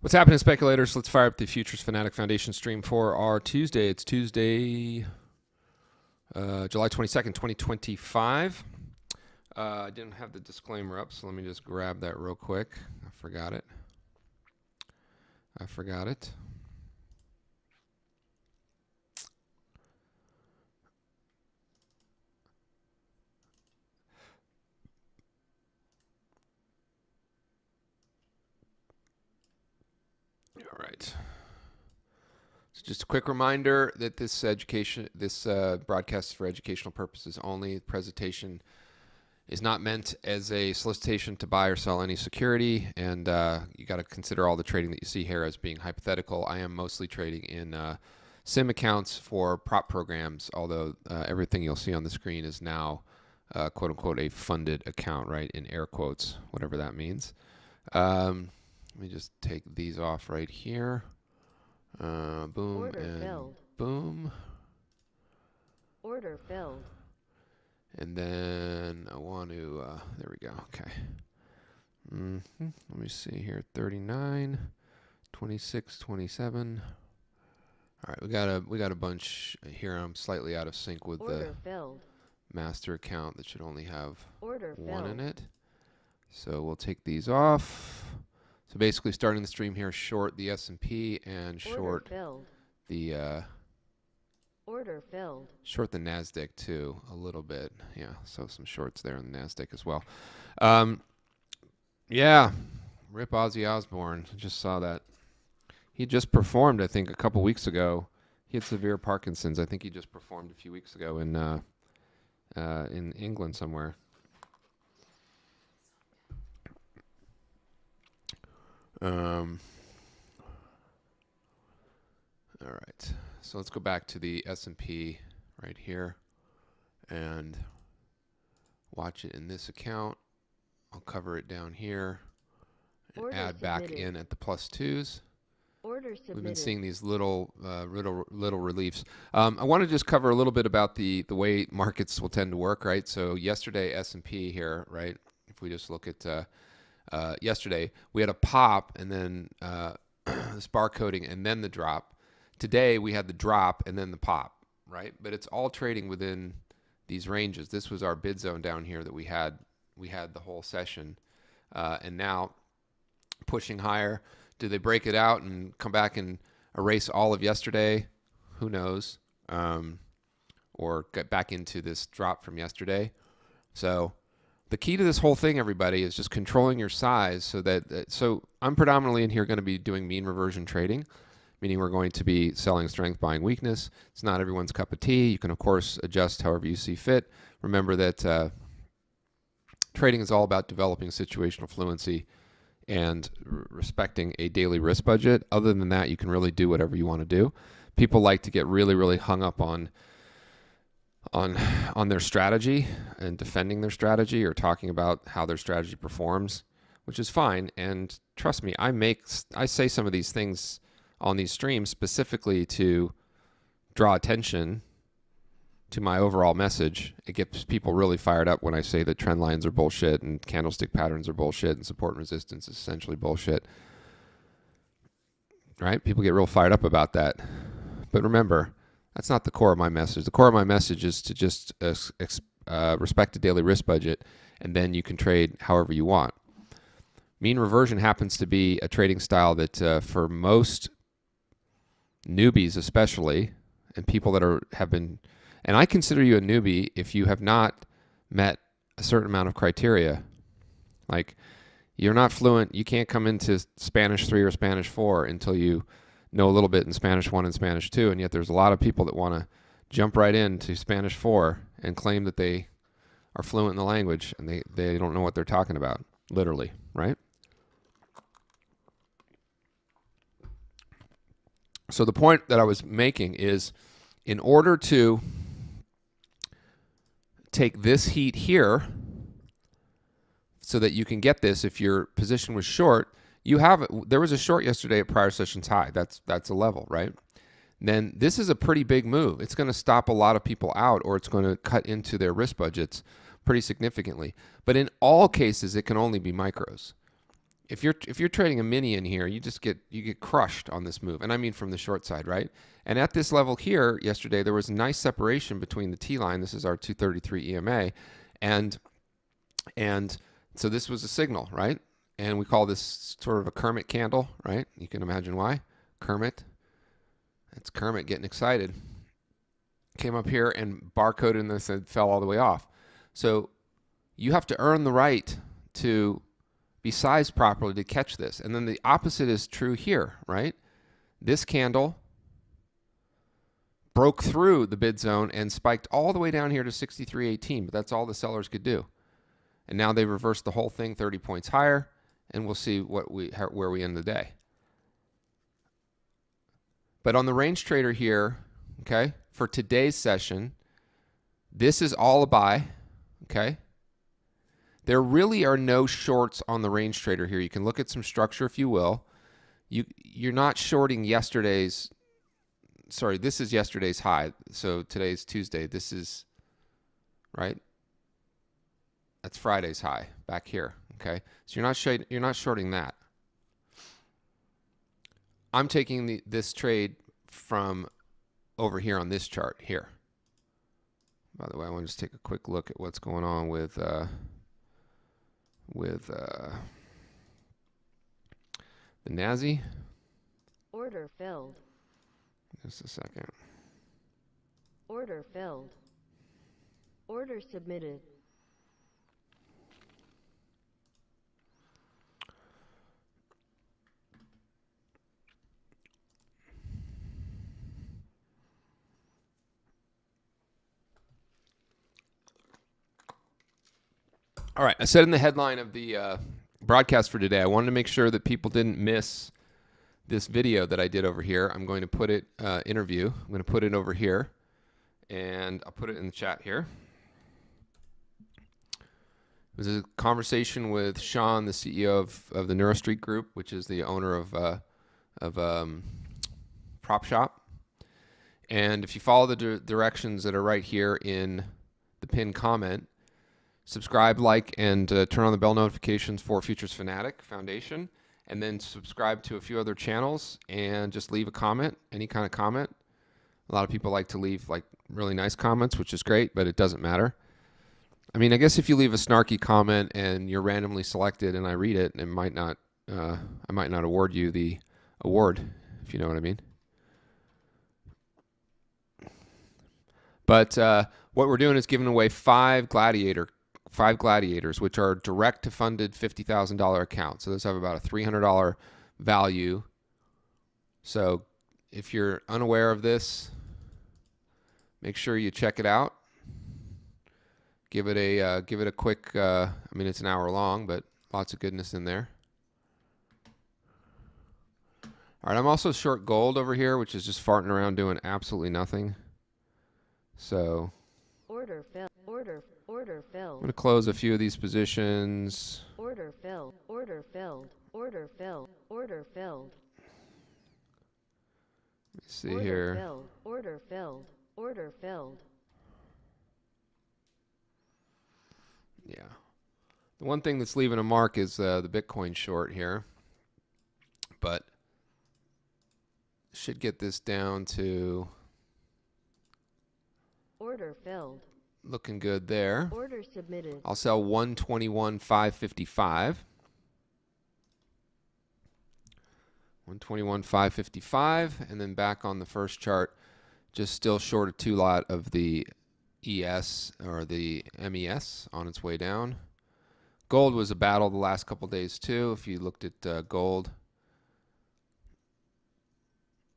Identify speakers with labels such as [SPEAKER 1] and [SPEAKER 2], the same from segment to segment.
[SPEAKER 1] What's happening, speculators? Let's fire up the Futures Fanatic Foundation stream for our Tuesday. It's Tuesday, July 22nd, 2025. I didn't have the disclaimer up, so let me just grab that real quick. I forgot it. All right. So just a quick reminder that this broadcast is for educational purposes only. The presentation is not meant as a solicitation to buy or sell any security, and you got to consider all the trading that you see here as being hypothetical. I am mostly trading in sim accounts for prop programs, although everything you'll see on the screen is now quote unquote a funded account, right? In air quotes, whatever that means. Let me just take these off right here. Boom
[SPEAKER 2] Order
[SPEAKER 1] and
[SPEAKER 2] filled.
[SPEAKER 1] Boom.
[SPEAKER 2] Order filled.
[SPEAKER 1] And then I want to, there we go, okay. Let me see here, 39, 26, 27. All right, we got a bunch here. I'm slightly out of sync with
[SPEAKER 2] Order
[SPEAKER 1] the
[SPEAKER 2] filled.
[SPEAKER 1] master account that should only have
[SPEAKER 2] Order
[SPEAKER 1] one
[SPEAKER 2] filled.
[SPEAKER 1] in it. So we'll take these off. So basically starting the stream here, short the S&P and short
[SPEAKER 2] Order filled.
[SPEAKER 1] the
[SPEAKER 2] Order filled.
[SPEAKER 1] short the NASDAQ too, a little bit. Yeah, so some shorts there in the NASDAQ as well. Yeah, rip Ozzy Osbourne. Just saw that. He just performed, I think, a couple weeks ago. He had severe Parkinson's. I think he just performed a few weeks ago in England somewhere. All right, so let's go back to the S&P right here and watch it in this account. I'll cover it down here and
[SPEAKER 2] Order
[SPEAKER 1] add back
[SPEAKER 2] submitted.
[SPEAKER 1] in at the +2s.
[SPEAKER 2] Order submitted.
[SPEAKER 1] We've been seeing these little reliefs. I want to just cover a little bit about the way markets will tend to work, right? So yesterday S&P here, right? If we just look at yesterday, we had a pop and then this bar coding and then the drop. Today we had the drop and then the pop, right? But it's all trading within these ranges. This was our bid zone down here that we had the whole session, and now pushing higher. Do they break it out and come back and erase all of yesterday? Who knows? Or get back into this drop from yesterday. So the key to this whole thing, everybody, is just controlling your size so that, so I'm predominantly in here going to be doing mean reversion trading, meaning we're going to be selling strength, buying weakness. It's not everyone's cup of tea. You can, of course, adjust however you see fit. Remember that trading is all about developing situational fluency and respecting a daily risk budget. Other than that, you can really do whatever you want to do. People like to get really, really hung up on their strategy and defending their strategy or talking about how their strategy performs, which is fine. And trust me, I say some of these things on these streams specifically to draw attention to my overall message. It gets people really fired up when I say that trend lines are bullshit and candlestick patterns are bullshit and support and resistance is essentially bullshit. Right? People get real fired up about that. But remember, that's not the core of my message. The core of my message is to just respect a daily risk budget, and then you can trade however you want. Mean reversion happens to be a trading style that for most newbies especially, and people that have been, and I consider you a newbie if you have not met a certain amount of criteria. Like, you're not fluent, you can't come into Spanish 3 or Spanish 4 until you know a little bit in Spanish 1 and Spanish 2, and yet there's a lot of people that want to jump right into Spanish 4 and claim that they are fluent in the language, and they don't know what they're talking about, literally, right? So the point that I was making is, in order to take this heat here so that you can get this, if your position was short, there was a short yesterday at prior session's high. That's a level, right? Then this is a pretty big move. It's going to stop a lot of people out, or it's going to cut into their risk budgets pretty significantly. But in all cases, it can only be micros. if you're trading a mini in here, you get crushed on this move, and I mean from the short side, right? And at this level here yesterday, there was a nice separation between the T line. This is our 233 EMA, and so this was a signal, right? And we call this sort of a Kermit candle, right? You can imagine why. Kermit. That's Kermit getting excited. Came up here and barcoded this and fell all the way off. So you have to earn the right to be sized properly to catch this. And then the opposite is true here, right? This candle broke through the bid zone and spiked all the way down here to 63.18, but that's all the sellers could do. And now they reversed the whole thing 30 points higher, and we'll see where we end the day. But on the range trader here, okay, for today's session, this is all a buy, okay? There really are no shorts on the range trader here. You can look at some structure if you will. You're not shorting yesterday's, sorry, this is yesterday's high. So today's Tuesday. This is, right? That's Friday's high back here, okay? So you're not shorting that. I'm taking this trade from over here on this chart here. By the way, I want to just take a quick look at what's going on with the NASI.
[SPEAKER 2] Order filled.
[SPEAKER 1] Just a second.
[SPEAKER 2] Order filled. Order submitted.
[SPEAKER 1] All right, I said in the headline of the broadcast for today, I wanted to make sure that people didn't miss this video that I did over here. I'm going to put it, interview, I'm going to put it over here, and I'll put it in the chat here. It was a conversation with Sean, the CEO of the NeuroStreet Group, which is the owner of PropShop. And if you follow the directions that are right here in the pinned comment, subscribe, like, and turn on the bell notifications for Futures Fanatic Foundation, and then subscribe to a few other channels and just leave a comment, any kind of comment. A lot of people like to leave like really nice comments, which is great, but it doesn't matter. I mean, I guess if you leave a snarky comment and you're randomly selected and I read it, it might not, I might not award you the award, if you know what I mean. But what we're doing is giving away five Gladiators, which are direct to funded $50,000 accounts. So those have about a $300 value. So if you're unaware of this, make sure you check it out. Give it a quick. I mean, it's an hour long, but lots of goodness in there. All right, I'm also short gold over here, which is just farting around doing absolutely nothing. So
[SPEAKER 2] Order filled. Order filled.
[SPEAKER 1] I'm going to close a few of these positions.
[SPEAKER 2] Order filled. Order filled. Order filled. Order filled.
[SPEAKER 1] Let me see here.
[SPEAKER 2] Filled. Order filled. Order filled.
[SPEAKER 1] Yeah. The one thing that's leaving a mark is the Bitcoin short here. But should get this down to
[SPEAKER 2] order filled.
[SPEAKER 1] Looking good there.
[SPEAKER 2] Order submitted.
[SPEAKER 1] I'll sell 121,555. 121,555, and then back on the first chart, just still short a two lot of the ES or the MES on its way down. Gold was a battle the last couple days too. If you looked at gold,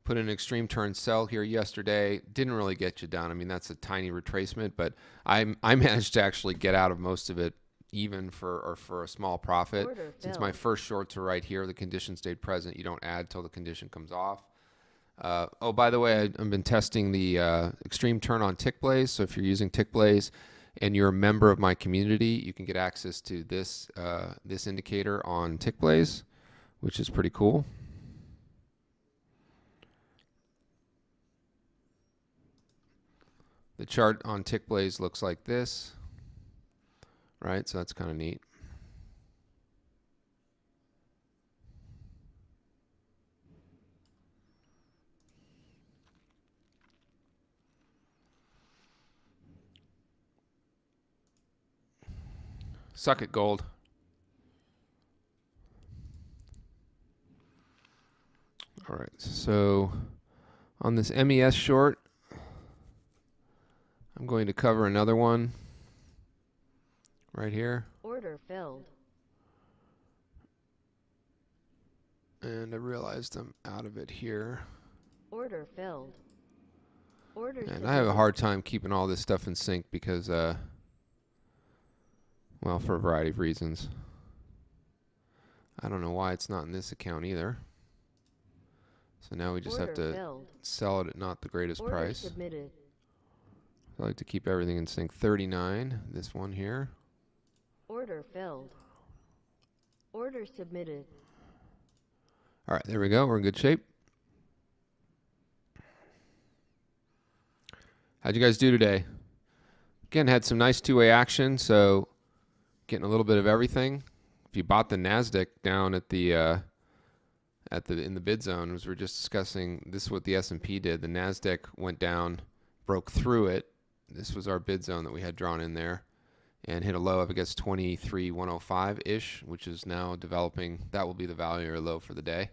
[SPEAKER 1] put an extreme turn sell here yesterday. Didn't really get you down. I mean, that's a tiny retracement, but I managed to actually get out of most of it even for a small profit. Since my first shorts are right here, the condition stayed present. You don't add till the condition comes off. Oh, by the way, I've been testing the extreme turn on Tickblaze. So if you're using Tickblaze and you're a member of my community, you can get access to this this indicator on Tickblaze, which is pretty cool. The chart on Tickblaze looks like this, right? So that's kind of neat. Suck it, gold. All right, so on this MES short, I'm going to cover another one right here.
[SPEAKER 2] Order filled.
[SPEAKER 1] And I realized I'm out of it here.
[SPEAKER 2] Order filled. Order
[SPEAKER 1] And
[SPEAKER 2] submitted.
[SPEAKER 1] I have a hard time keeping all this stuff in sync because, well, for a variety of reasons. I don't know why it's not in this account either. So now we just have
[SPEAKER 2] Order
[SPEAKER 1] to
[SPEAKER 2] filled.
[SPEAKER 1] sell it at not the greatest
[SPEAKER 2] Order
[SPEAKER 1] price.
[SPEAKER 2] submitted.
[SPEAKER 1] I like to keep everything in sync. 39, this one here.
[SPEAKER 2] Order filled. Order submitted.
[SPEAKER 1] All right, there we go. We're in good shape. How'd you guys do today? Again, had some nice two-way action, so getting a little bit of everything. If you bought the Nasdaq down at the in the bid zone, as we were just discussing, this is what the S&P did. The Nasdaq went down, broke through it. This was our bid zone that we had drawn in there, and hit a low of, I guess, 23,105-ish, which is now developing. That will be the value or low for the day.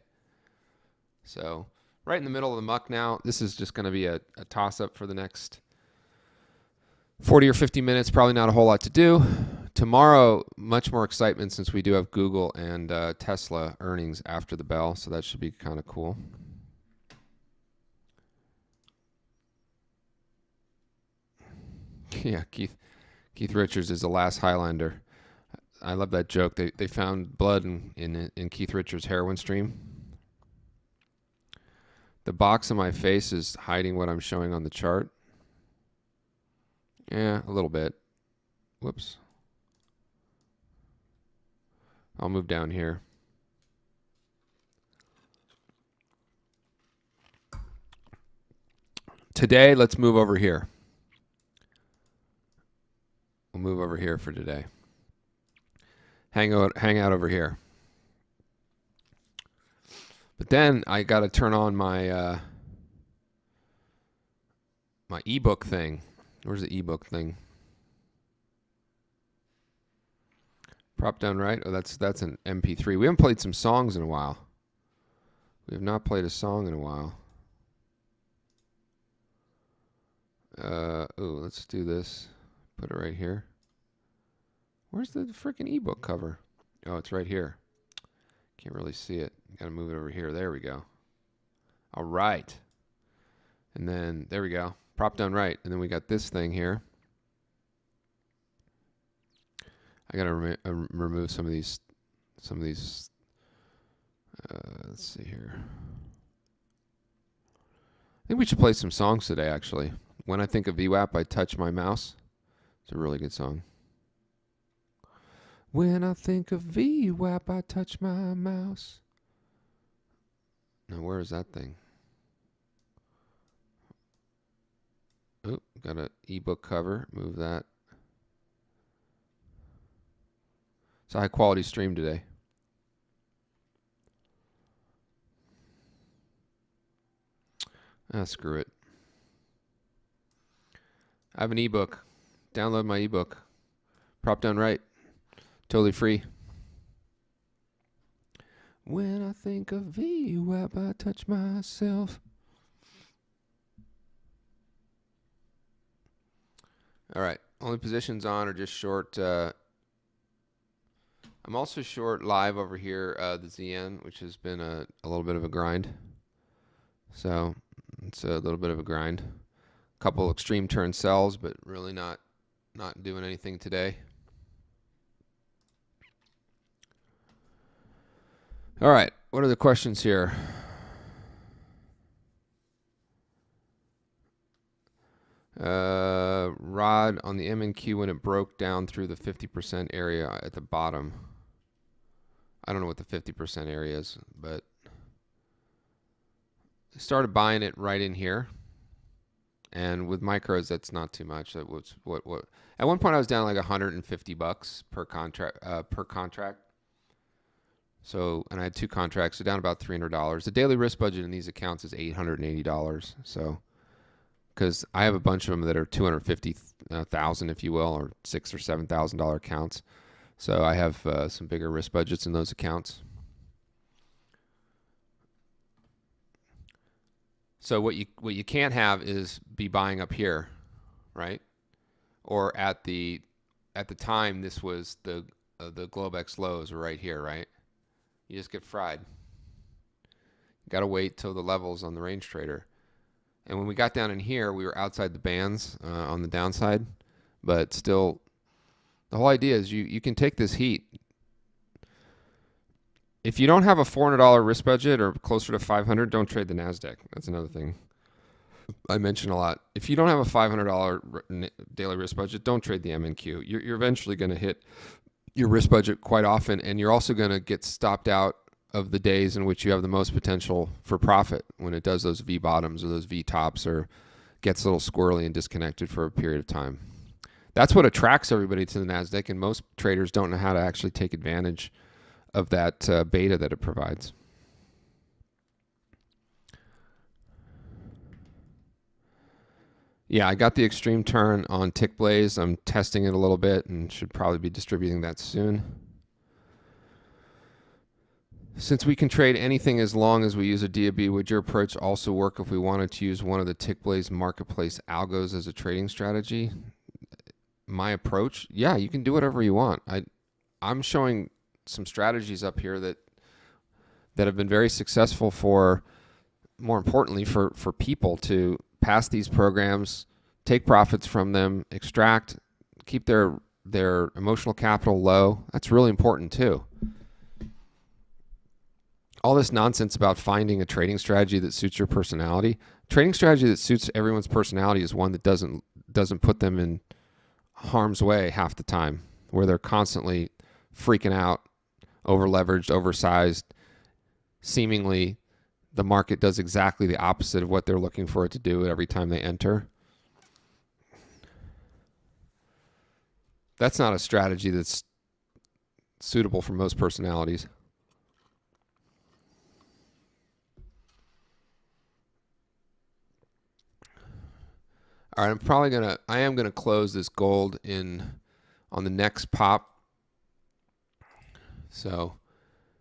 [SPEAKER 1] So right in the middle of the muck now. This is just going to be a toss-up for the next 40 or 50 minutes. Probably not a whole lot to do. Tomorrow, much more excitement since we do have Google and Tesla earnings after the bell, so that should be kind of cool. Yeah, Keith Richards is the last Highlander. I love that joke. They found blood in Keith Richards' heroin stream. The box on my face is hiding what I'm showing on the chart. Yeah, a little bit. Whoops. I'll move down here. Today, let's move over here. We'll move over here for today. Hang out over here. But then I got to turn on my my ebook thing. Where's the ebook thing? Prop down right. Oh, that's an MP3. We haven't played some songs in a while. We have not played a song in a while. Let's do this. Put it right here. Where's the freaking ebook cover? Oh, it's right here. Can't really see it. Gotta move it over here. There we go. All right. And then there we go. Prop down right. And then we got this thing here. I gotta remove some of these. Let's see here. I think we should play some songs today, actually. When I think of VWAP, I touch my mouse. It's a really good song. When I think of VWAP, I touch my mouse. Now, where is that thing? Oh, got an ebook cover. Move that. It's a high quality stream today. Screw it. I have an ebook. Download my ebook. Prop down right. Totally free. When I think of VWAP, I touch myself. All right. Only positions on are just short. I'm also short live over here, the ZN, which has been a little bit of a grind. So it's a little bit of a grind. Couple extreme turn sells, but really not doing anything today. All right, what are the questions here? Rod, on the MNQ when it broke down through the 50% area at the bottom. I don't know what the 50% area is, but I started buying it right in here. And with micros, that's not too much. That was what at one point I was down like $150 per contract. So, and I had 2 contracts, so down about $300. The daily risk budget in these accounts is $880. So, because I have a bunch of them that are $250,000, if you will, or $6,000 or $7,000 accounts. So I have some bigger risk budgets in those accounts. So what you can't have is be buying up here, right? Or at the time this was the Globex lows were right here, right? You just get fried. You got to wait till the levels on the range trader. And when we got down in here, we were outside the bands on the downside, but still, the whole idea is you can take this heat. If you don't have a $400 risk budget or closer to 500, don't trade the NASDAQ. That's another thing I mention a lot. If you don't have a $500 daily risk budget, don't trade the MNQ. You're eventually going to hit your risk budget quite often, and you're also going to get stopped out of the days in which you have the most potential for profit when it does those V bottoms or those V tops or gets a little squirrely and disconnected for a period of time. That's what attracts everybody to the NASDAQ, and most traders don't know how to actually take advantage of that beta that it provides. Yeah, I got the extreme turn on Tickblaze. I'm testing it a little bit and should probably be distributing that soon. Since we can trade anything as long as we use a DAB, would your approach also work if we wanted to use one of the Tickblaze marketplace algos as a trading strategy? My approach? Yeah, you can do whatever you want. I'm showing some strategies up here that have been very successful for, more importantly, for people to pass these programs, take profits from them, extract, keep their emotional capital low. That's really important too. All this nonsense about finding a trading strategy that suits your personality. Trading strategy that suits everyone's personality is one that doesn't put them in harm's way half the time, where they're constantly freaking out, over leveraged, oversized. Seemingly, the market does exactly the opposite of what they're looking for it to do every time they enter. That's not a strategy that's suitable for most personalities. All right, I am gonna close this gold on the next pop. So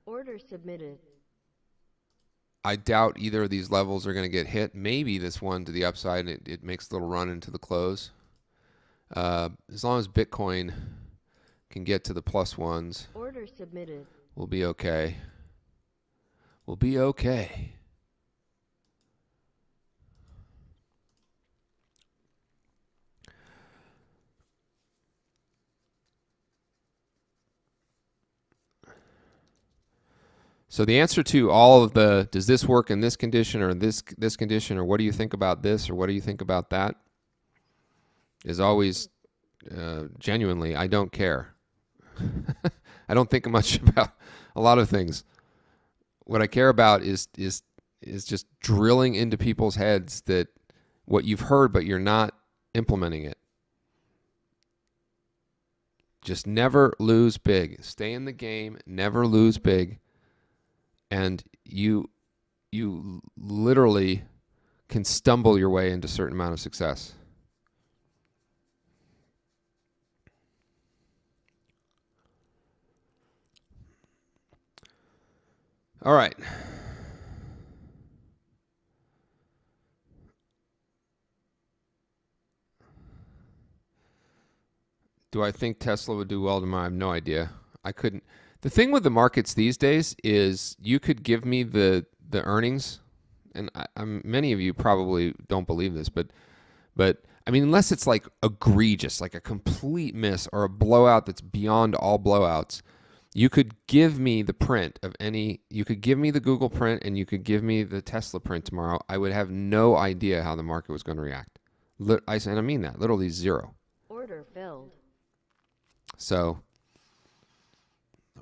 [SPEAKER 2] Order submitted.
[SPEAKER 1] I doubt either of these levels are going to get hit. Maybe this one to the upside, and it makes a little run into the close. As long as Bitcoin can get to the plus ones,
[SPEAKER 2] Order submitted.
[SPEAKER 1] we'll be okay. We'll be okay. So the answer to all of the, does this work in this condition or this condition, or what do you think about this, or what do you think about that, is always genuinely, I don't care. I don't think much about a lot of things. What I care about is just drilling into people's heads that what you've heard, but you're not implementing it. Just never lose big. Stay in the game, never lose big. And you literally can stumble your way into a certain amount of success. All right. Do I think Tesla would do well tomorrow? I have no idea. I couldn't. The thing with the markets these days is you could give me the earnings, and many of you probably don't believe this, but I mean, unless it's like egregious, like a complete miss or a blowout that's beyond all blowouts, you could give me the print of any, you could give me the Google print and you could give me the Tesla print tomorrow. I would have no idea how the market was going to react. And I mean that, literally zero.
[SPEAKER 2] Order filled.
[SPEAKER 1] So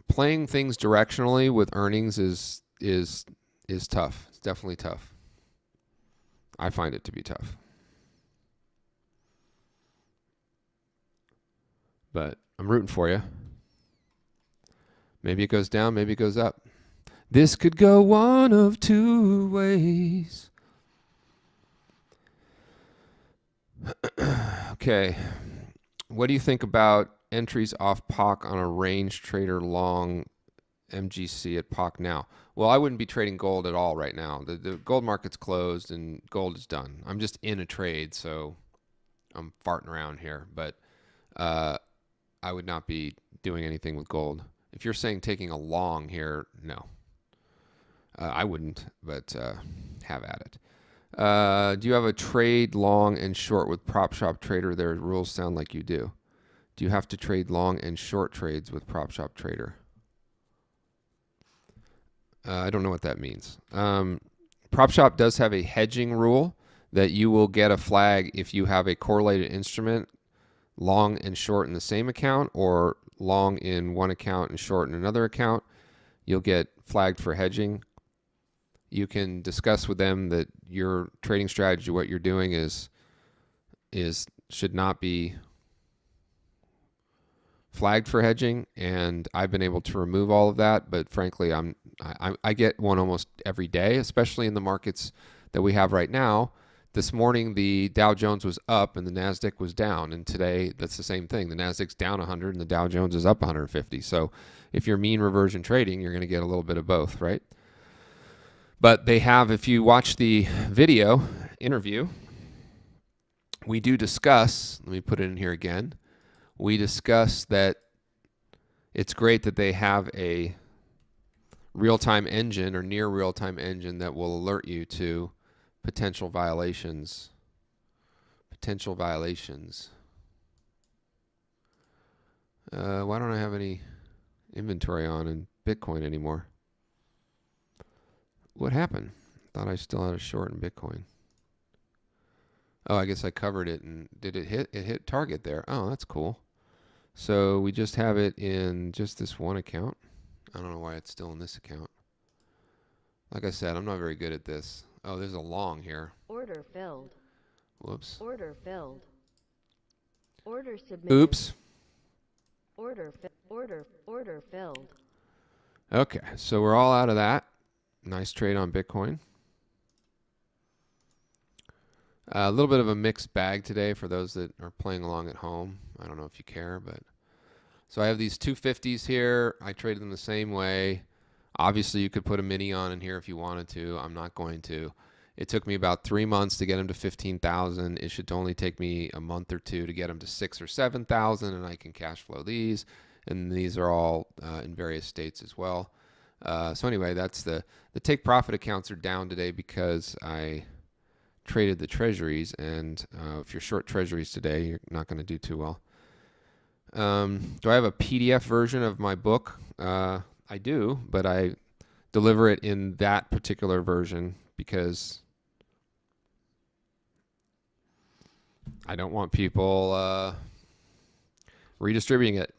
[SPEAKER 1] playing things directionally with earnings is tough. It's definitely tough. I find it to be tough. But I'm rooting for you. Maybe it goes down, maybe it goes up. This could go one of two ways. Okay. What do you think about entries off POC on a range trader long MGC at POC now. Well, I wouldn't be trading gold at all right now. The gold market's closed and gold is done. I'm just in a trade, so I'm farting around here. But I would not be doing anything with gold. If you're saying taking a long here, no. I wouldn't, but have at it. Do you have a trade long and short with PropShop Trader? Their rules sound like you do. Do you have to trade long and short trades with PropShop Trader? I don't know what that means. PropShop does have a hedging rule that you will get a flag if you have a correlated instrument long and short in the same account, or long in one account and short in another account. You'll get flagged for hedging. You can discuss with them that your trading strategy, what you're doing should not be flagged for hedging, and I've been able to remove all of that. But frankly, I get one almost every day, especially in the markets that we have right now. This morning, the Dow Jones was up and the NASDAQ was down, and today that's the same thing. The NASDAQ's down 100 and the Dow Jones is up 150. So if you're mean reversion trading, you're going to get a little bit of both, right? But they have, if you watch the video interview, we do discuss, let me put it in here again, we discuss that it's great that they have a real-time engine or near real-time engine that will alert you to potential violations. Potential violations. Why don't I have any inventory on in Bitcoin anymore? What happened? Thought I still had a short in Bitcoin. Oh, I guess I covered it, and did it hit? It hit target there. Oh, that's cool. So we just have it in just this one account. I don't know why it's still in this account. Like I said, I'm not very good at this. Oh, there's a long here.
[SPEAKER 2] Order filled.
[SPEAKER 1] Whoops.
[SPEAKER 2] Order filled. Order submitted.
[SPEAKER 1] Oops.
[SPEAKER 2] Order filled.
[SPEAKER 1] Okay, so we're all out of that. Nice trade on Bitcoin. A little bit of a mixed bag today for those that are playing along at home. I don't know if you care, but so I have these 250s here. I traded them the same way. Obviously, you could put a mini on in here if you wanted to. I'm not going to. It took me about 3 months to get them to 15,000. It should only take me a month or two to get them to 6,000 or 7,000, and I can cash flow these. And these are all in various states as well. So anyway, that's the take profit accounts are down today because I traded the treasuries, and if you're short treasuries today, you're not going to do too well. Do I have a PDF version of my book? I do, but I deliver it in that particular version because I don't want people redistributing it.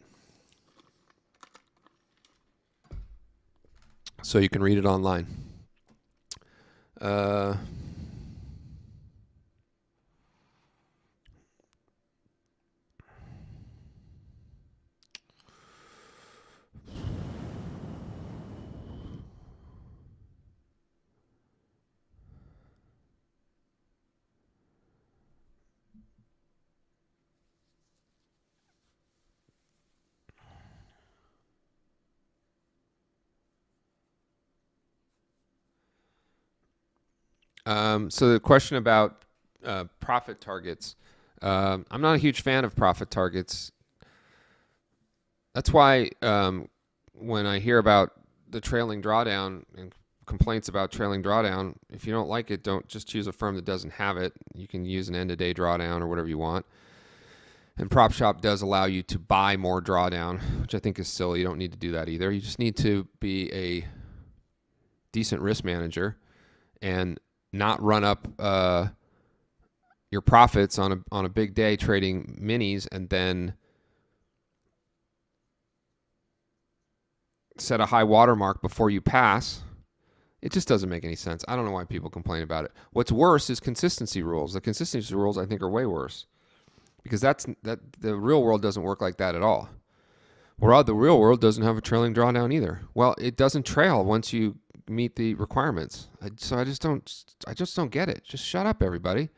[SPEAKER 1] So you can read it online. So the question about profit targets. I'm not a huge fan of profit targets. That's why when I hear about the trailing drawdown and complaints about trailing drawdown, if you don't like it, don't just choose a firm that doesn't have it. You can use an end-of-day drawdown or whatever you want. And PropShop does allow you to buy more drawdown, which I think is silly. You don't need to do that either. You just need to be a decent risk manager and not run up your profits on a big day trading minis and then set a high watermark before you pass. It just doesn't make any sense. I don't know why people complain about it. What's worse is consistency rules. The consistency rules I think are way worse because the real world doesn't work like that at all. Well, the real world doesn't have a trailing drawdown either. Well, it doesn't trail once you meet the requirements. So I just don't get it. Just shut up, everybody.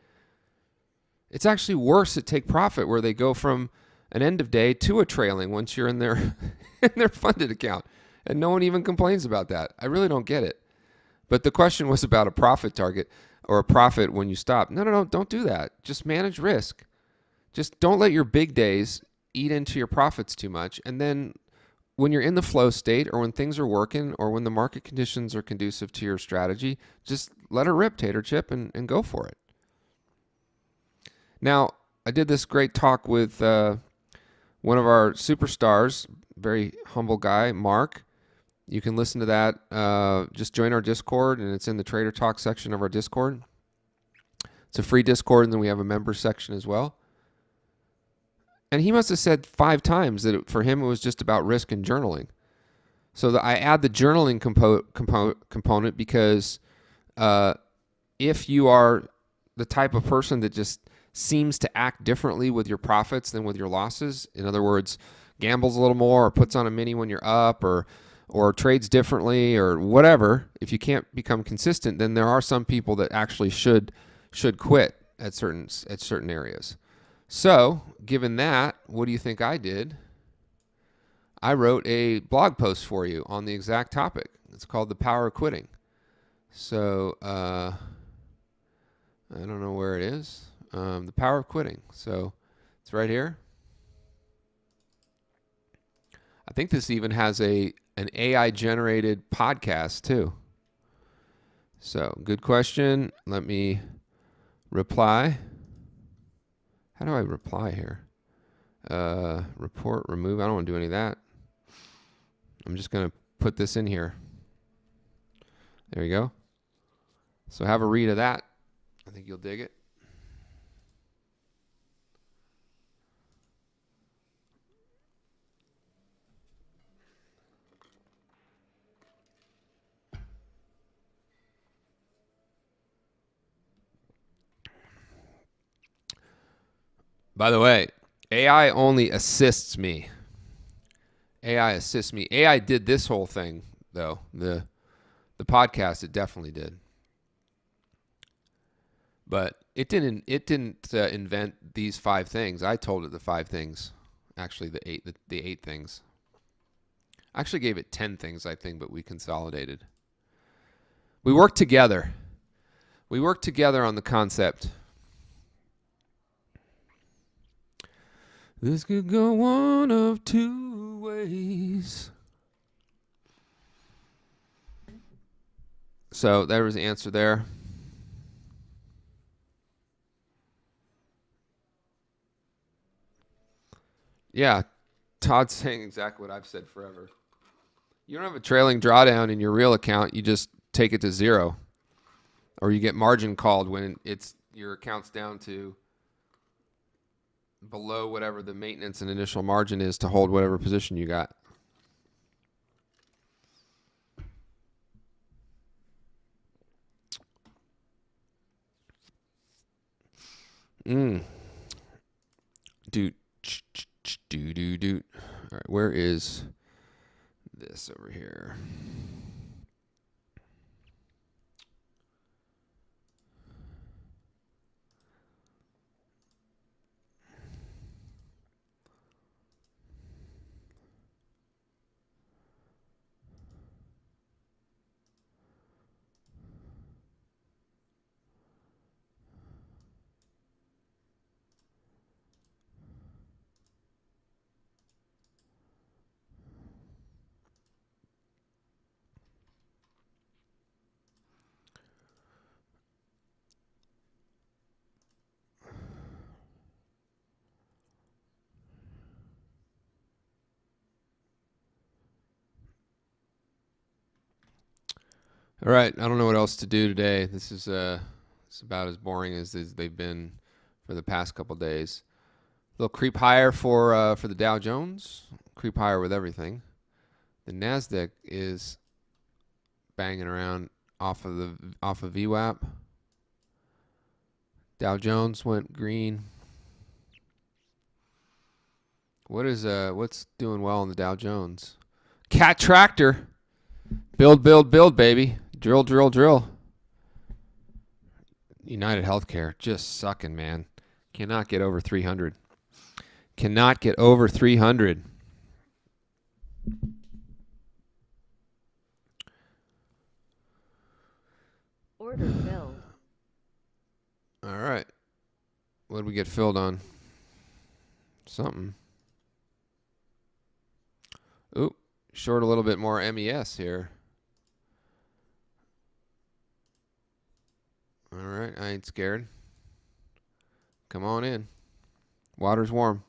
[SPEAKER 1] It's actually worse at take profit where they go from an end of day to a trailing once you're in their in their funded account. And no one even complains about that. I really don't get it. But the question was about a profit target or a profit when you stop. No, don't do that. Just manage risk. Just don't let your big days eat into your profits too much. And then when you're in the flow state or when things are working or when the market conditions are conducive to your strategy, just let it rip, Tater Chip, and go for it. Now, I did this great talk with one of our superstars, very humble guy, Mark. You can listen to that. Just join our Discord, and it's in the Trader Talk section of our Discord. It's a free Discord, and then we have a member section as well. And he must have said 5 times that for him it was just about risk and journaling. So I add the journaling component because if you are the type of person that just seems to act differently with your profits than with your losses, in other words, gambles a little more or puts on a mini when you're up or trades differently or whatever, if you can't become consistent, then there are some people that actually should quit at certain areas. So, given that, what do you think I did? I wrote a blog post for you on the exact topic. It's called The Power of Quitting. So, I don't know where it is. The Power of Quitting. So, it's right here. I think this even has an AI-generated podcast, too. So, good question. Let me reply. How do I reply here? Report, remove. I don't want to do any of that. I'm just going to put this in here. There you go. So have a read of that. I think you'll dig it. By the way, AI only assists me. AI assists me. AI did this whole thing, though. The podcast, it definitely did. But it didn't invent these 5 things. I told it the 5 things. Actually, the eight things. I actually gave it 10 things, I think, but we consolidated. We worked together. We worked together on the concept. This could go one of 2 ways. So there was the answer there. Yeah, Todd's saying exactly what I've said forever. You don't have a trailing drawdown in your real account. You just take it to 0. Or you get margin called when your account's down to below whatever the maintenance and initial margin is to hold whatever position you got. Doot. All right, where is this over here? All right, I don't know what else to do today. This is it's about as boring as they've been for the past couple days. A little creep higher for the Dow Jones. Creep higher with everything. The Nasdaq is banging around off of VWAP. Dow Jones went green. What's doing well in the Dow Jones? Cat Tractor. Build, baby. Drill. United Healthcare just sucking, man. Cannot get over 300. Cannot get over 300.
[SPEAKER 2] Order filled.
[SPEAKER 1] All right. What did we get filled on? Something. Oop. Short a little bit more MES here. All right. I ain't scared. Come on in. Water's warm.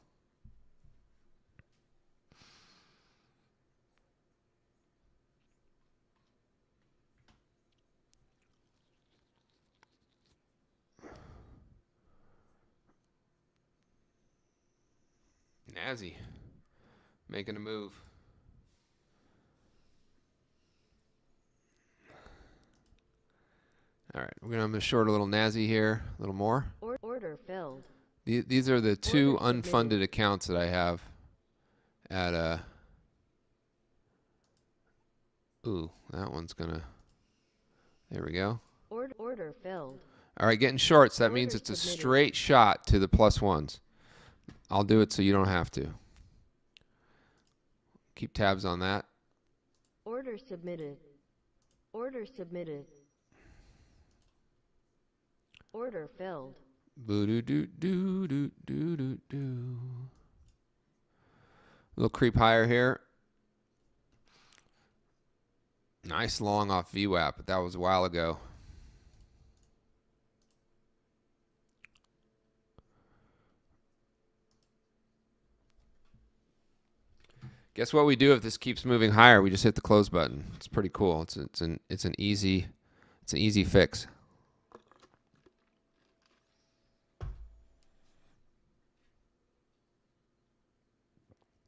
[SPEAKER 1] Nazi making a move. All right, we're going to short a little Nazi here, a little more.
[SPEAKER 2] Order filled.
[SPEAKER 1] These are the two
[SPEAKER 2] Order
[SPEAKER 1] unfunded
[SPEAKER 2] submitted.
[SPEAKER 1] accounts that I have at ooh, that one's going to, there we go.
[SPEAKER 2] Order filled.
[SPEAKER 1] All right, getting shorts, that
[SPEAKER 2] Order
[SPEAKER 1] means it's a
[SPEAKER 2] submitted.
[SPEAKER 1] straight shot to the plus ones. I'll do it so you don't have to. Keep tabs on that.
[SPEAKER 2] Order submitted. Order submitted. Order filled.
[SPEAKER 1] Boo doo doo doo doo doo doo doo. Little creep higher here. Nice long off VWAP, but that was a while ago. Guess what we do if this keeps moving higher? We just hit the close button. It's pretty cool. It's an easy fix.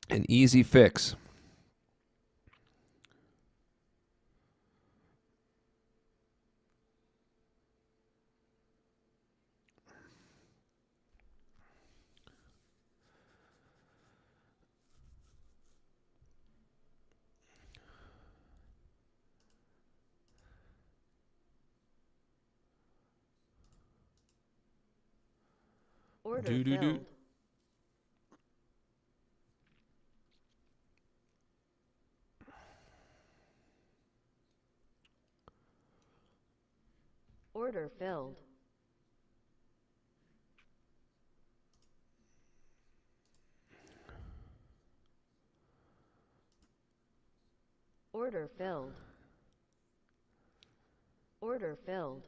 [SPEAKER 1] An easy fix.
[SPEAKER 2] Order
[SPEAKER 1] Do do do.
[SPEAKER 2] filled. Order filled. Order filled. Order filled.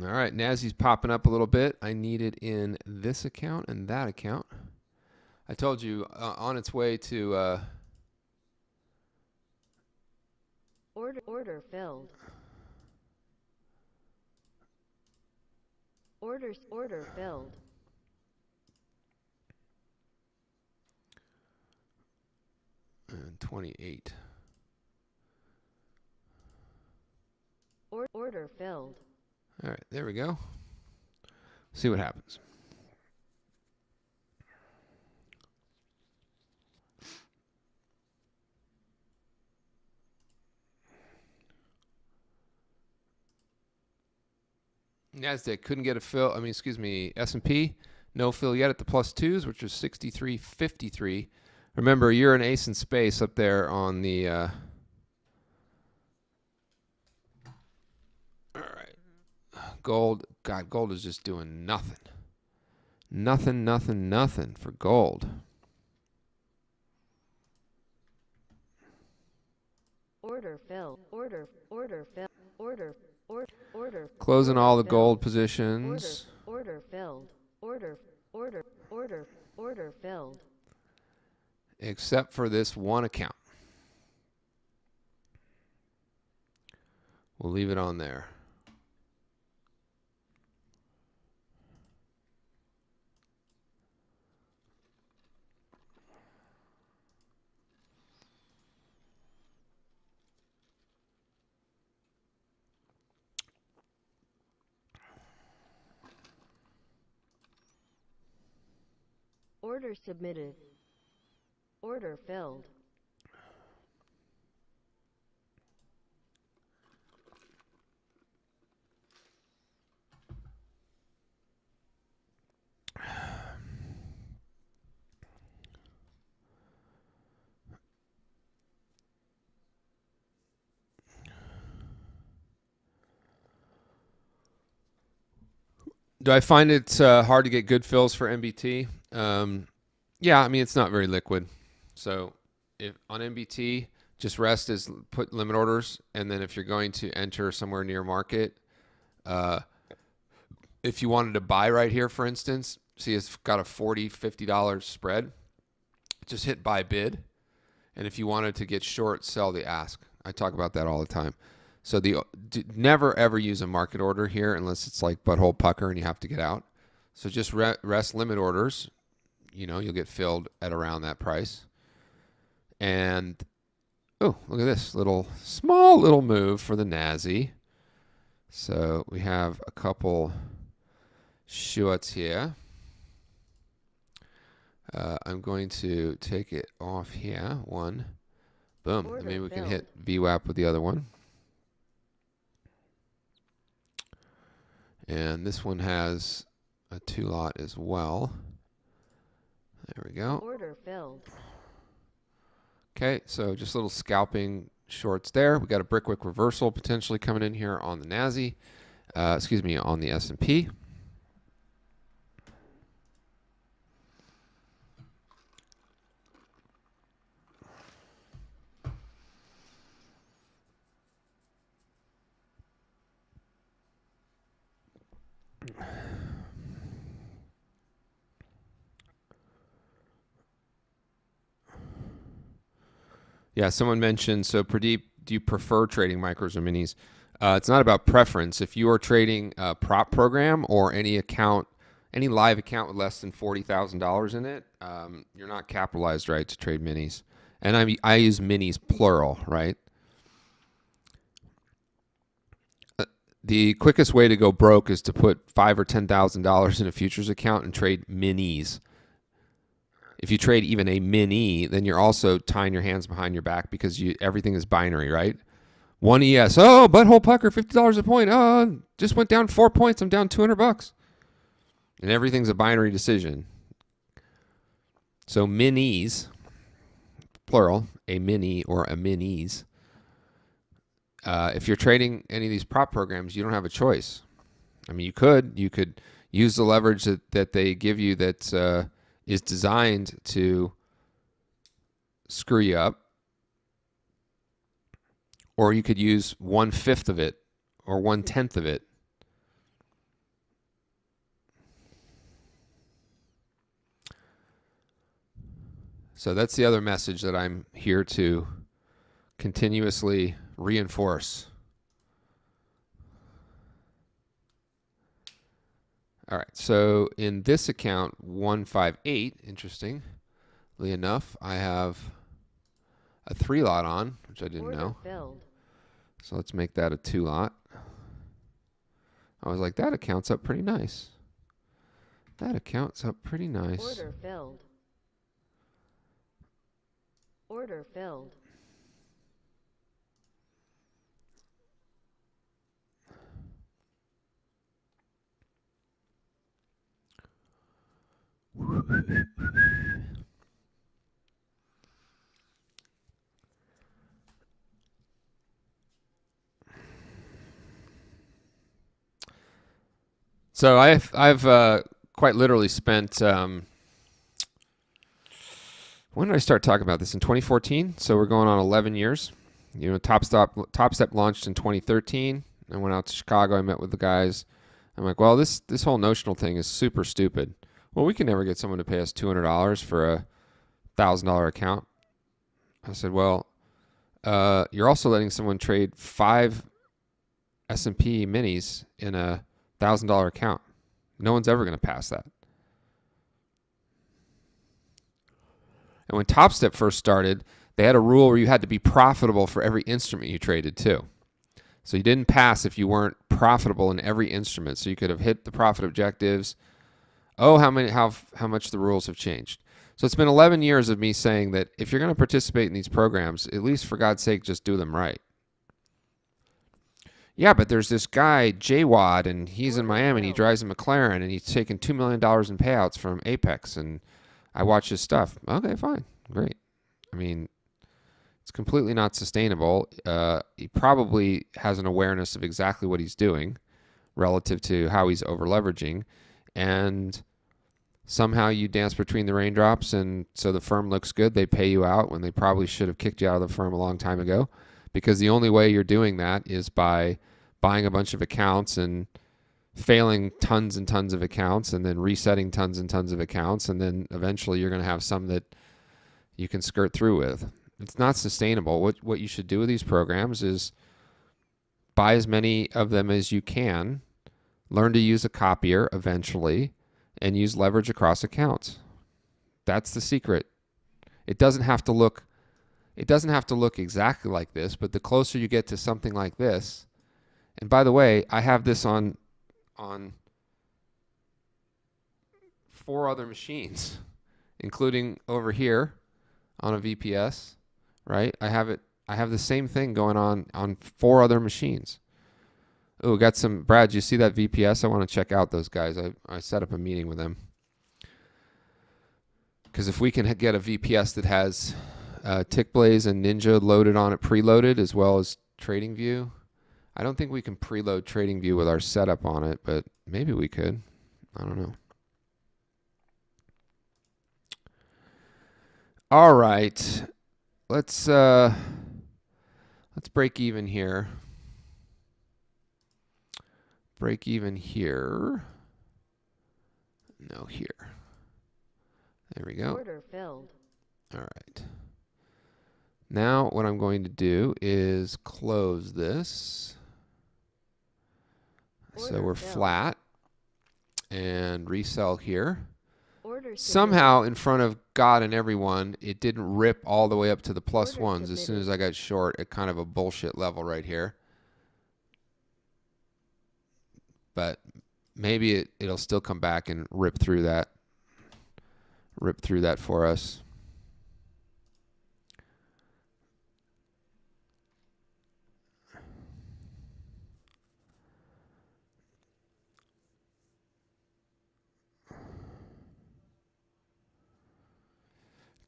[SPEAKER 1] All right, Nazi's popping up a little bit. I need it in this account and that account. I told you on its way to
[SPEAKER 2] Order filled. Order filled.
[SPEAKER 1] 28.
[SPEAKER 2] Order filled.
[SPEAKER 1] All right, there we go. See what happens. NASDAQ couldn't get a fill. I mean, excuse me, S&P, no fill yet at the plus twos, which is 63.53. Remember, you're an ace in space up there on the... all right. Gold. God, gold is just doing nothing. Nothing for gold.
[SPEAKER 2] Order filled. Order filled. Order.
[SPEAKER 1] Closing all the
[SPEAKER 2] filled.
[SPEAKER 1] gold positions.
[SPEAKER 2] Order filled. Order filled.
[SPEAKER 1] Except for this one account. We'll leave it on there.
[SPEAKER 2] Order submitted. Order filled.
[SPEAKER 1] Do I find it hard to get good fills for MBT? Yeah, I mean, it's not very liquid. So if on MBT, just rest is put limit orders. And then if you're going to enter somewhere near market, uh, if you wanted to buy right here, for instance, see it's got a $40, $50 spread, just hit buy bid. And if you wanted to get short, sell the ask. I talk about that all the time. So never ever use a market order here unless it's like butthole pucker and you have to get out. So just rest limit orders. You know, you'll get filled at around that price. And oh, look at this small little move for the Nazi. So we have a couple shorts here. I'm going to take it off here. One. Boom. And maybe we can hit VWAP with the other one. And this one has a 2-lot as well. There we go.
[SPEAKER 2] Order filled.
[SPEAKER 1] Okay, so just little scalping shorts there. We got a brickwick reversal potentially coming in here on the Nazi. On the S&P. Yeah, someone mentioned, so Pradeep, do you prefer trading micros or minis? It's not about preference. If you are trading a prop program or any account, any live account with less than $40,000 in it, you're not capitalized right to trade minis. And I use minis plural, right? The quickest way to go broke is to put $5,000 or $10,000 in a futures account and trade minis. If you trade even a mini, then you're also tying your hands behind your back because everything is binary, right? One ES, oh, butthole pucker, $50 a point. Oh, just went down 4 points. I'm down $200. And everything's a binary decision. So minis, plural, a mini or a minis. If you're trading any of these prop programs, you don't have a choice. I mean, you could use the leverage that they give you that is designed to screw you up, or you could use 1/5 of it or 1/10 of it. So that's the other message that I'm here to continuously reinforce. All right, so in this account, 158, interestingly enough, I have a 3-lot on, which I didn't know.
[SPEAKER 2] Filled.
[SPEAKER 1] So let's make that a 2-lot. I was like, that account's up pretty nice. That account's up pretty nice.
[SPEAKER 2] Order filled. Order filled.
[SPEAKER 1] So I've quite literally spent. When did I start talking about this? In 2014. So we're going on 11 years. You know, Top Step launched in 2013. I went out to Chicago. I met with the guys. I'm like, well, this whole notional thing is super stupid. Well, we can never get someone to pay us $200 for a $1,000 account. I said, well, you're also letting someone trade 5 S&P minis in a $1,000 account. No one's ever going to pass that. And when Top Step first started, they had a rule where you had to be profitable for every instrument you traded too. So you didn't pass if you weren't profitable in every instrument. So you could have hit the profit objectives. Oh, how much the rules have changed. So it's been 11 years of me saying that if you're going to participate in these programs, at least for God's sake, just do them right. Yeah, but there's this guy, Jawad, and he's in Miami, and he drives a McLaren, and he's taking $2 million in payouts from Apex, and I watch his stuff. Okay, fine. Great. I mean, it's completely not sustainable. He probably has an awareness of exactly what he's doing, relative to how he's over leveraging, and somehow you dance between the raindrops, and so the firm looks good. They pay you out when they probably should have kicked you out of the firm a long time ago, because the only way you're doing that is by buying a bunch of accounts and failing tons and tons of accounts, and then resetting tons and tons of accounts, and then eventually you're going to have some that you can skirt through with. It's not sustainable. What you should do with these programs is buy as many of them as you can, learn to use a copier eventually, and use leverage across accounts. That's the secret. It doesn't have to look exactly like this, but the closer you get to something like this, and by the way, I have this on 4 other machines, including over here on a VPS, right? I have the same thing going on 4 other machines. Oh, got some, Brad, you see that VPS? I want to check out those guys. I set up a meeting with them. Because if we can get a VPS that has Tickblaze and Ninja loaded on it, preloaded, as well as TradingView. I don't think we can preload TradingView with our setup on it, but maybe we could. I don't know. All right. Let's break even here. Break even here. No, here. There we go.
[SPEAKER 2] Order filled.
[SPEAKER 1] All right. Now what I'm going to do is close this. So we're flat, and resell here. Somehow in front of God and everyone, it didn't rip all the way up to the plus ones as soon as I got short at kind of a bullshit level right here. But maybe it'll still come back and rip through that for us.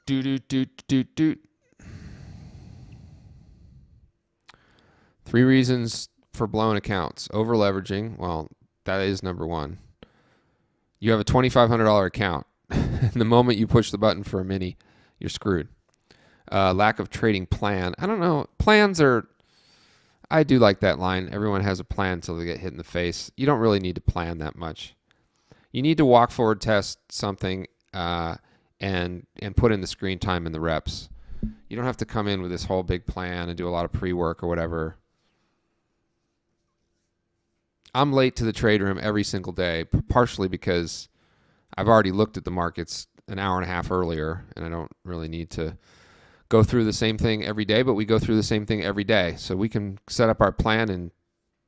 [SPEAKER 1] Do. 3 reasons for blowing accounts. Over leveraging. Well, that is number 1. You have a $2,500 account. And the moment you push the button for a mini, you're screwed. Lack of trading plan. I don't know. Plans are, I do like that line. Everyone has a plan until they get hit in the face. You don't really need to plan that much. You need to walk forward test something and put in the screen time and the reps. You don't have to come in with this whole big plan and do a lot of pre-work or whatever. I'm late to the trade room every single day, partially because I've already looked at the markets an hour and a half earlier, and I don't really need to go through the same thing every day, but we go through the same thing every day. So we can set up our plan in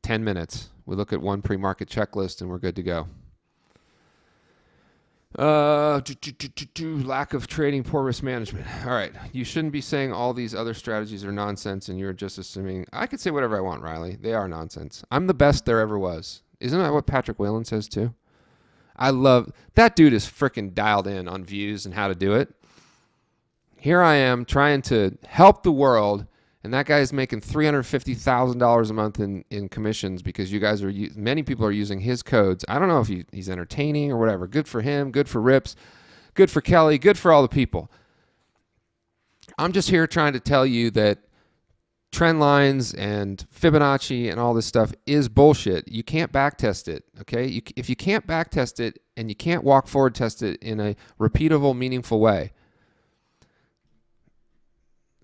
[SPEAKER 1] 10 minutes. We look at one pre-market checklist, and we're good to go. Lack of trading, poor risk management. All right. You shouldn't be saying all these other strategies are nonsense, and you're just assuming. I could say whatever I want, Riley. They are nonsense. I'm the best there ever was. Isn't that what Patrick Whalen says too? I love that dude is freaking dialed in on views and how to do it. Here I am trying to help the world, and that guy's making $350,000 a month in commissions because you guys are many people are using his codes. I don't know if he's entertaining or whatever. Good for him. Good for Rips. Good for Kelly. Good for all the people. I'm just here trying to tell you that trend lines and Fibonacci and all this stuff is bullshit. You can't backtest it, okay? If you can't backtest it and you can't walk forward test it in a repeatable, meaningful way,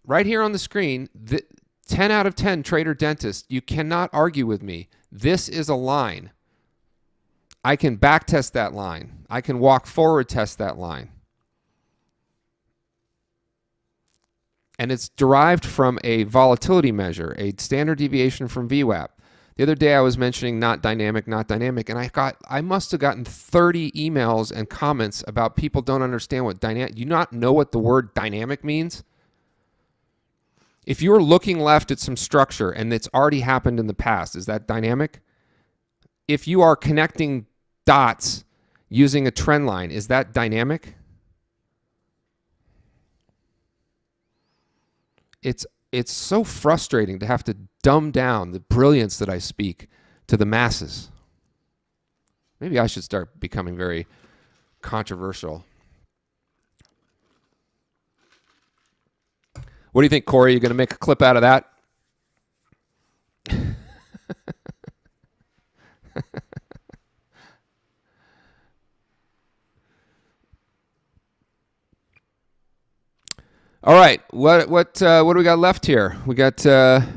[SPEAKER 1] right here on the screen, 10 out of 10 trader dentist, you cannot argue with me. This is a line. I can backtest that line. I can walk forward test that line. And it's derived from a volatility measure, a standard deviation from VWAP. The other day I was mentioning not dynamic, and I must have gotten 30 emails and comments about people don't understand what dynamic. Do you not know what the word dynamic means? If you're looking left at some structure and it's already happened in the past, is that dynamic? If you are connecting dots using a trend line, is that dynamic? It's so frustrating to have to dumb down the brilliance that I speak to the masses. Maybe I should start becoming very controversial. What do you think, Corey? You going to make a clip out of that? All right, what do we got left here? We got the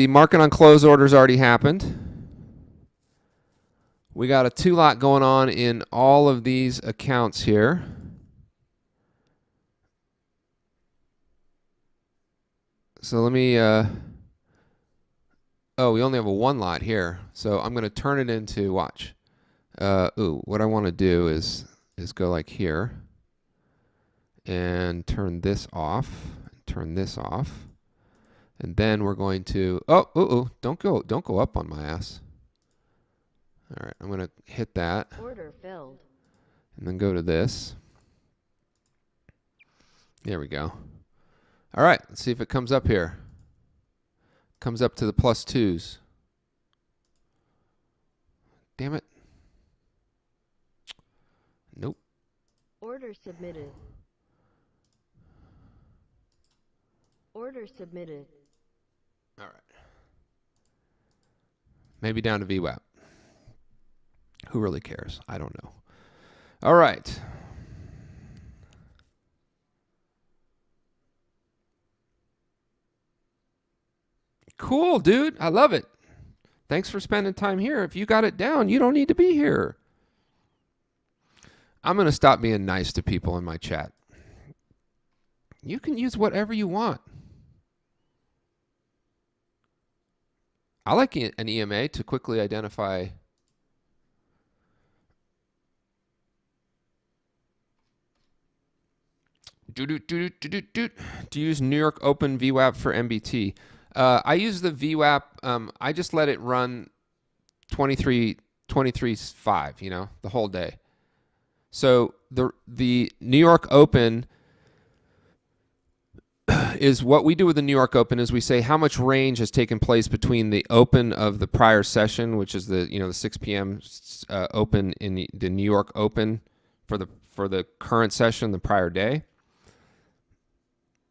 [SPEAKER 1] market on close orders already happened. We got a 2-lot going on in all of these accounts here. So let me. Oh, we only have a 1-lot here, so I'm going to turn it into watch. What I want to do is go like here. And turn this off, turn this off, and then we're going to, don't go up on my ass. All right, I'm going to hit that.
[SPEAKER 2] Order filled.
[SPEAKER 1] And then go to this. There we go. All right, let's see if it comes up here. Comes up to the +2s. Damn it. Nope.
[SPEAKER 2] Order submitted. Order submitted.
[SPEAKER 1] All right. Maybe down to VWAP. Who really cares? I don't know. All right. Cool, dude. I love it. Thanks for spending time here. If you got it down, you don't need to be here. I'm going to stop being nice to people in my chat. You can use whatever you want. I like an EMA to quickly identify. To use New York Open VWAP for MBT. I use the VWAP. I just let it run 23.5, the whole day. So the New York Open is what we do with the New York Open is we say how much range has taken place between the open of the prior session, which is the 6 p.m. Open in the New York Open for the current session the prior day.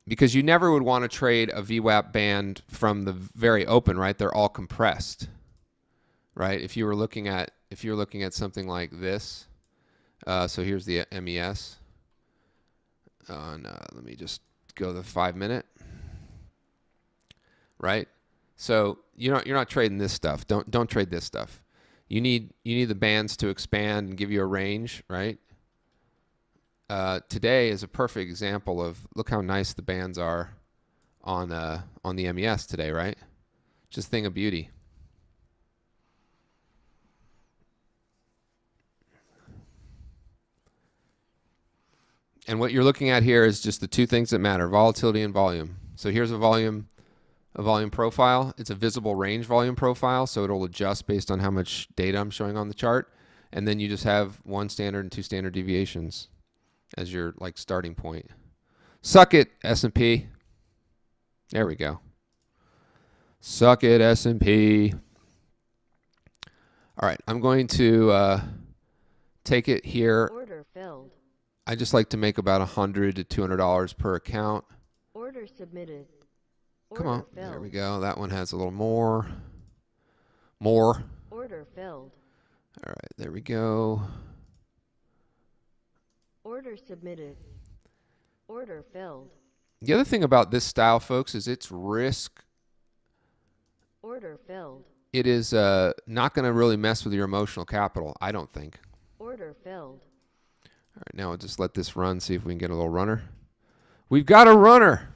[SPEAKER 1] Because you never would want to trade a VWAP band from the very open, right? They're all compressed, right? If you were looking at something like this, so here's the MES. Let me just go the 5-minute, right? So you're not trading this stuff. Don't trade this stuff. You need the bands to expand and give you a range, right? Today is a perfect example of look how nice the bands are on the MES today, right? Just a thing of beauty. And what you're looking at here is just the two things that matter, volatility and volume. So here's a volume profile. It's a visible range volume profile, so it'll adjust based on how much data I'm showing on the chart. And then you just have 1 standard and 2 standard deviations as your starting point. Suck it, S&P. There we go. Suck it, S&P. All right, I'm going to take it here.
[SPEAKER 2] Order filled.
[SPEAKER 1] I just like to make about $100 to $200 per account.
[SPEAKER 2] Order submitted.
[SPEAKER 1] Come on,
[SPEAKER 2] filled.
[SPEAKER 1] there we go. That one has a little more. More.
[SPEAKER 2] Order filled.
[SPEAKER 1] All right, there we go.
[SPEAKER 2] Order submitted. Order filled.
[SPEAKER 1] The other thing about this style, folks, is its risk.
[SPEAKER 2] Order filled.
[SPEAKER 1] It is not going to really mess with your emotional capital, I don't think.
[SPEAKER 2] Order filled.
[SPEAKER 1] All right, now I'll just let this run, see if we can get a little runner. We've got a runner.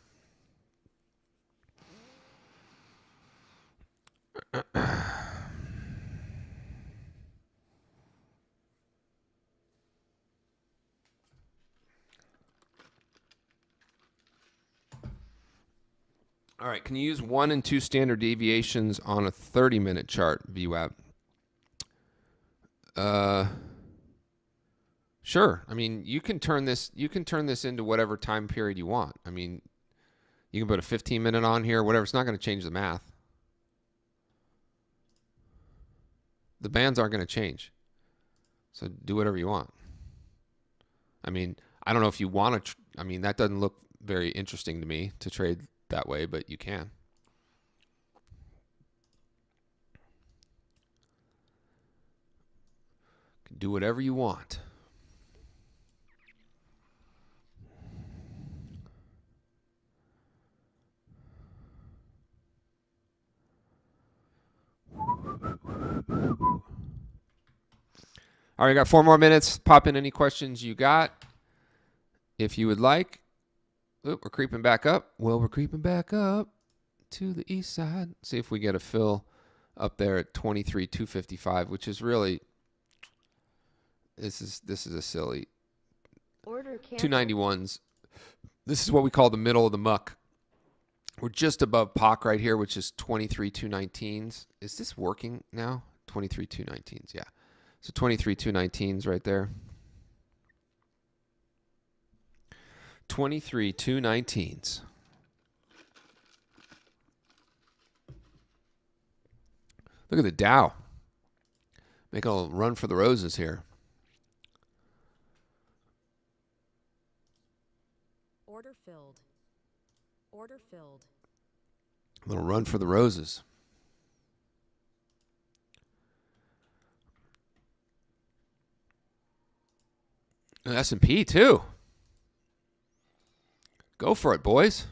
[SPEAKER 1] All right, can you use 1 and 2 standard deviations on a 30-minute chart, VWAP? Sure. I mean, you can turn this into whatever time period you want. I mean, you can put a 15-minute on here, whatever. It's not going to change the math. The bands aren't going to change. So do whatever you want. I mean, I don't know if you want to. I mean, that doesn't look very interesting to me to trade that way, but you can. Do whatever you want. All right, got 4 more minutes. Pop in any questions you got. If you would like. Oop, we're creeping back up. Well, we're creeping back up to the east side. See if we get a fill up there at 23,255, which is really, this is a silly.
[SPEAKER 2] Order canceled.
[SPEAKER 1] 291s. This is what we call the middle of the muck. We're just above POC right here, which is 23,219s. Is this working now? 23,219s, yeah. So 23,219s right there. 23,219s. Look at the Dow. Making a run for the roses here.
[SPEAKER 3] Order filled. Order filled.
[SPEAKER 1] A little run for the roses. And S&P too. Go for it, boys.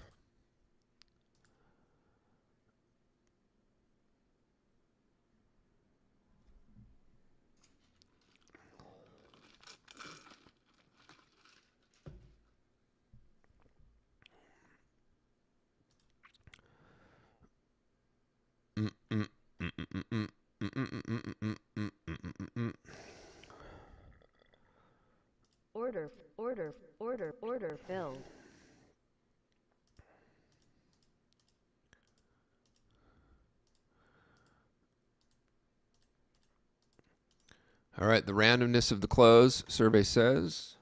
[SPEAKER 2] Order filled.
[SPEAKER 1] All right, the randomness of the close, survey says.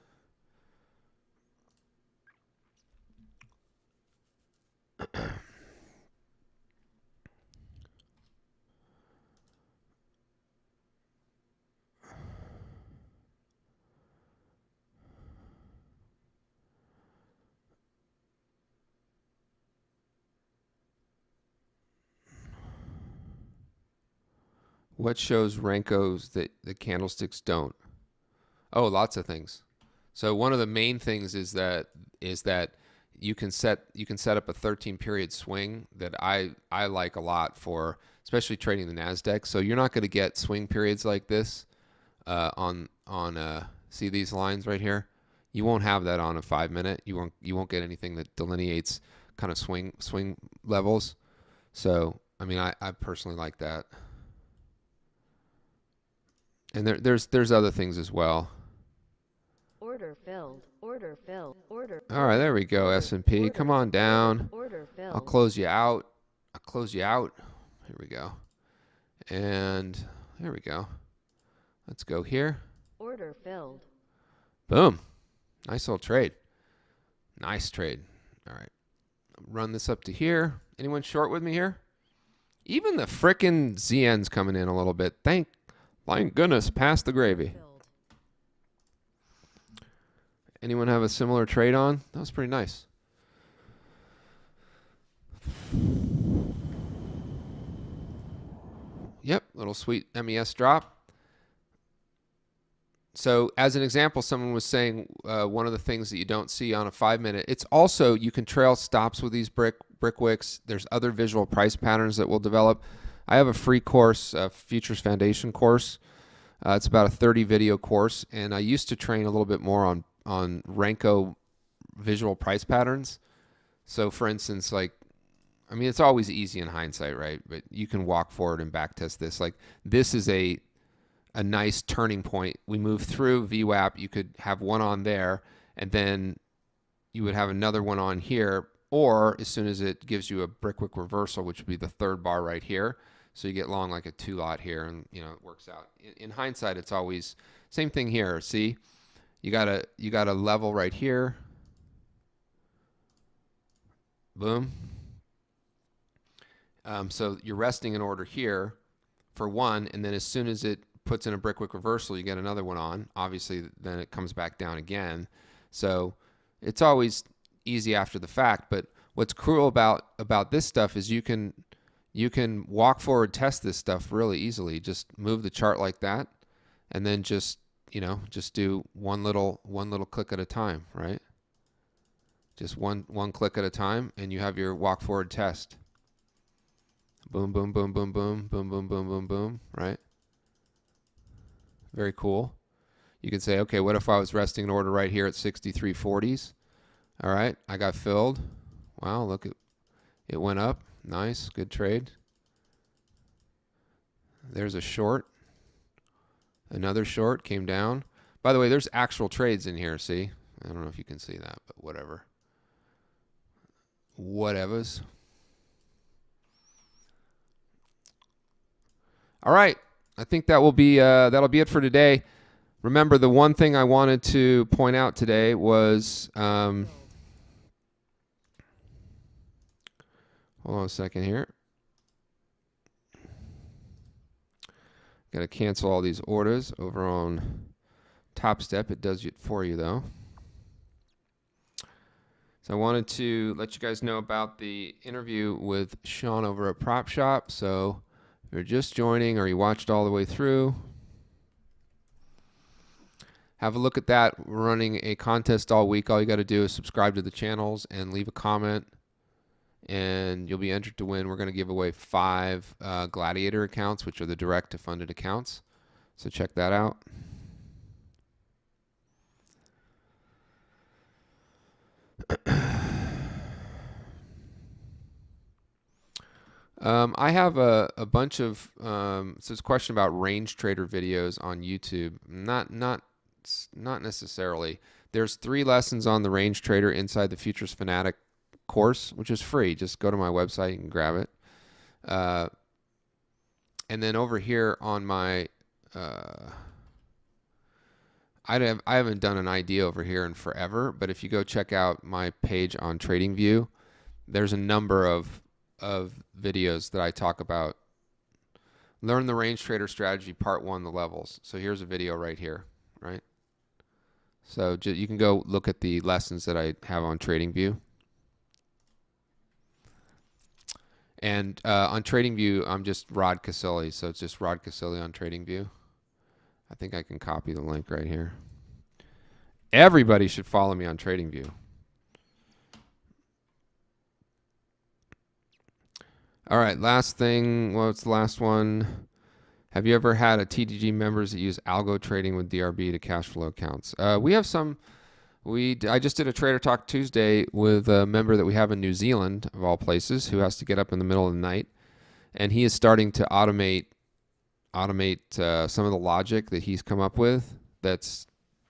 [SPEAKER 1] What shows Rankos that the candlesticks don't? Oh, lots of things. So one of the main things is that you can set up a 13 period swing that I like a lot for especially trading the Nasdaq. So you're not going to get swing periods like this on see these lines right here. You won't have that on a 5 minute. You won't get anything that delineates kind of swing levels. So I mean I personally like that. And there's other things as well.
[SPEAKER 2] Order filled. Order filled. Order.
[SPEAKER 1] All right, there we go, S&P. Come on down.
[SPEAKER 2] Order filled.
[SPEAKER 1] I'll close you out. Here we go. And there we go. Let's go here.
[SPEAKER 2] Order filled.
[SPEAKER 1] Boom. Nice little trade. Nice trade. All right. Run this up to here. Anyone short with me here? Even the frickin' ZN's coming in a little bit. Thank goodness, past the gravy. Anyone have a similar trade on? That was pretty nice. Yep, little sweet MES drop. So as an example, someone was saying one of the things that you don't see on a 5 minute, it's also, you can trail stops with these brick wicks. There's other visual price patterns that we'll develop. I have a free course, a Futures Foundation course. It's about a 30 video course, and I used to train a little bit more on Renko visual price patterns. So for instance, like, I mean, it's always easy in hindsight, right? But you can walk forward and back test this. Like, this is a nice turning point. We move through VWAP. You could have one on there, and then you would have another one on here, or as soon as it gives you a brickwick reversal, which would be the third bar right here. So you get long like a 2-lot here, and you know it works out. In hindsight, it's always same thing here. See, you got a level right here. Boom. So you're resting an order here. for one, and then as soon as it puts in a brick-wick reversal, you get another one on. Obviously, then it comes back down again. So it's always easy after the fact. But what's cruel about this stuff is you can walk forward test this stuff really easily. Just move the chart like that, and then just do one little click at a time, right? Just one click at a time, and you have your walk forward test. Boom, boom, boom, boom, boom, boom, boom, boom, boom, boom, right? Very cool. You could say, okay, what if I was resting an order right here at 63.40s? All right, I got filled. Wow, look, it went up. Nice, good trade. There's a short. Another short came down. By the way, there's actual trades in here, see? I don't know if you can see that, but whatever. Whatevers. All right, I think that will be that'll be it for today. Remember, the one thing I wanted to point out today was hold on a second here. Got to cancel all these orders over on Top Step. It does it for you though. So I wanted to let you guys know about the interview with Sean over at PropShop. So if you're just joining or you watched all the way through, have a look at that. We're running a contest all week. All you got to do is subscribe to the channels and leave a comment, and you'll be entered to win. We're going to give away 5 Gladiator accounts, which are the direct to funded accounts. So check that out. I have a bunch of so it's a question about range trader videos on YouTube. Not necessarily. There's 3 lessons on the range trader inside the Futures Fanatic course, which is free. Just go to my website and grab it. And then over here on my I haven't done an idea over here in forever, but if you go check out my page on TradingView, there's a number of videos that I talk about. Learn the range trader strategy, part 1, the levels. So here's a video right here, right? So you can go look at the lessons that I have on TradingView. And on TradingView, I'm just Rod Casilli, so it's just Rod Casilli on TradingView. I think I can copy the link right here. Everybody should follow me on TradingView. All right, last thing. What's the last one? Have you ever had a TDG members that use algo trading with DRB to cash flow accounts? We have some. I just did a Trader Talk Tuesday with a member that we have in New Zealand, of all places, who has to get up in the middle of the night, and he is starting to automate some of the logic that he's come up with that's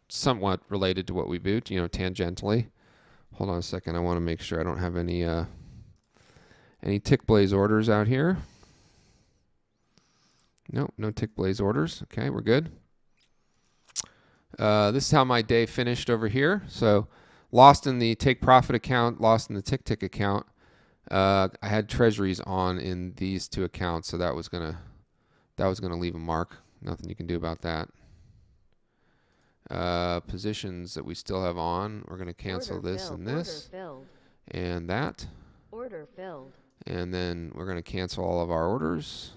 [SPEAKER 1] somewhat related to what we do, tangentially. Hold on a second. I want to make sure I don't have any Tickblaze orders out here. Nope, no Tickblaze orders. Okay, we're good. This is how my day finished over here. So lost in the take profit account, lost in the tick account. I had treasuries on in these 2 accounts, so that was gonna leave a mark. Nothing you can do about that. Positions that we still have on, we're gonna cancel this and this and that.
[SPEAKER 2] Order filled.
[SPEAKER 1] And then we're gonna cancel all of our orders.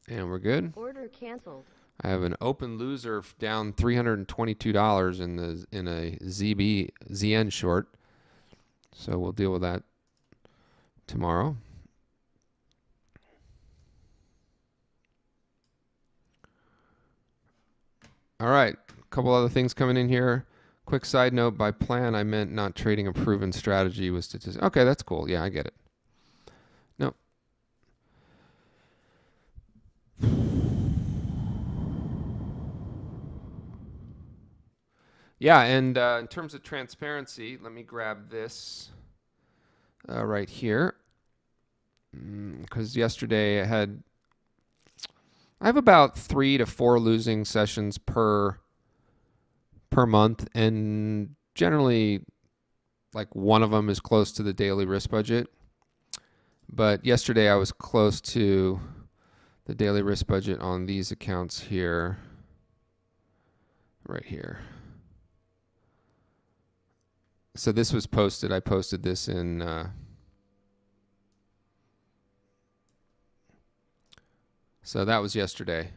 [SPEAKER 1] And we're good.
[SPEAKER 2] Order canceled.
[SPEAKER 1] I have an open loser down $322 in a ZN short. So we'll deal with that tomorrow. All right, a couple other things coming in here. Quick side note, by plan, I meant not trading a proven strategy with statistics. Okay, that's cool. Yeah, I get it. No. Yeah, and in terms of transparency, let me grab this right here. Because yesterday I have about 3 to 4 losing sessions per month, and generally like one of them is close to the daily risk budget. But yesterday I was close to the daily risk budget on these accounts here, right here. So this was posted. I posted this in so that was yesterday.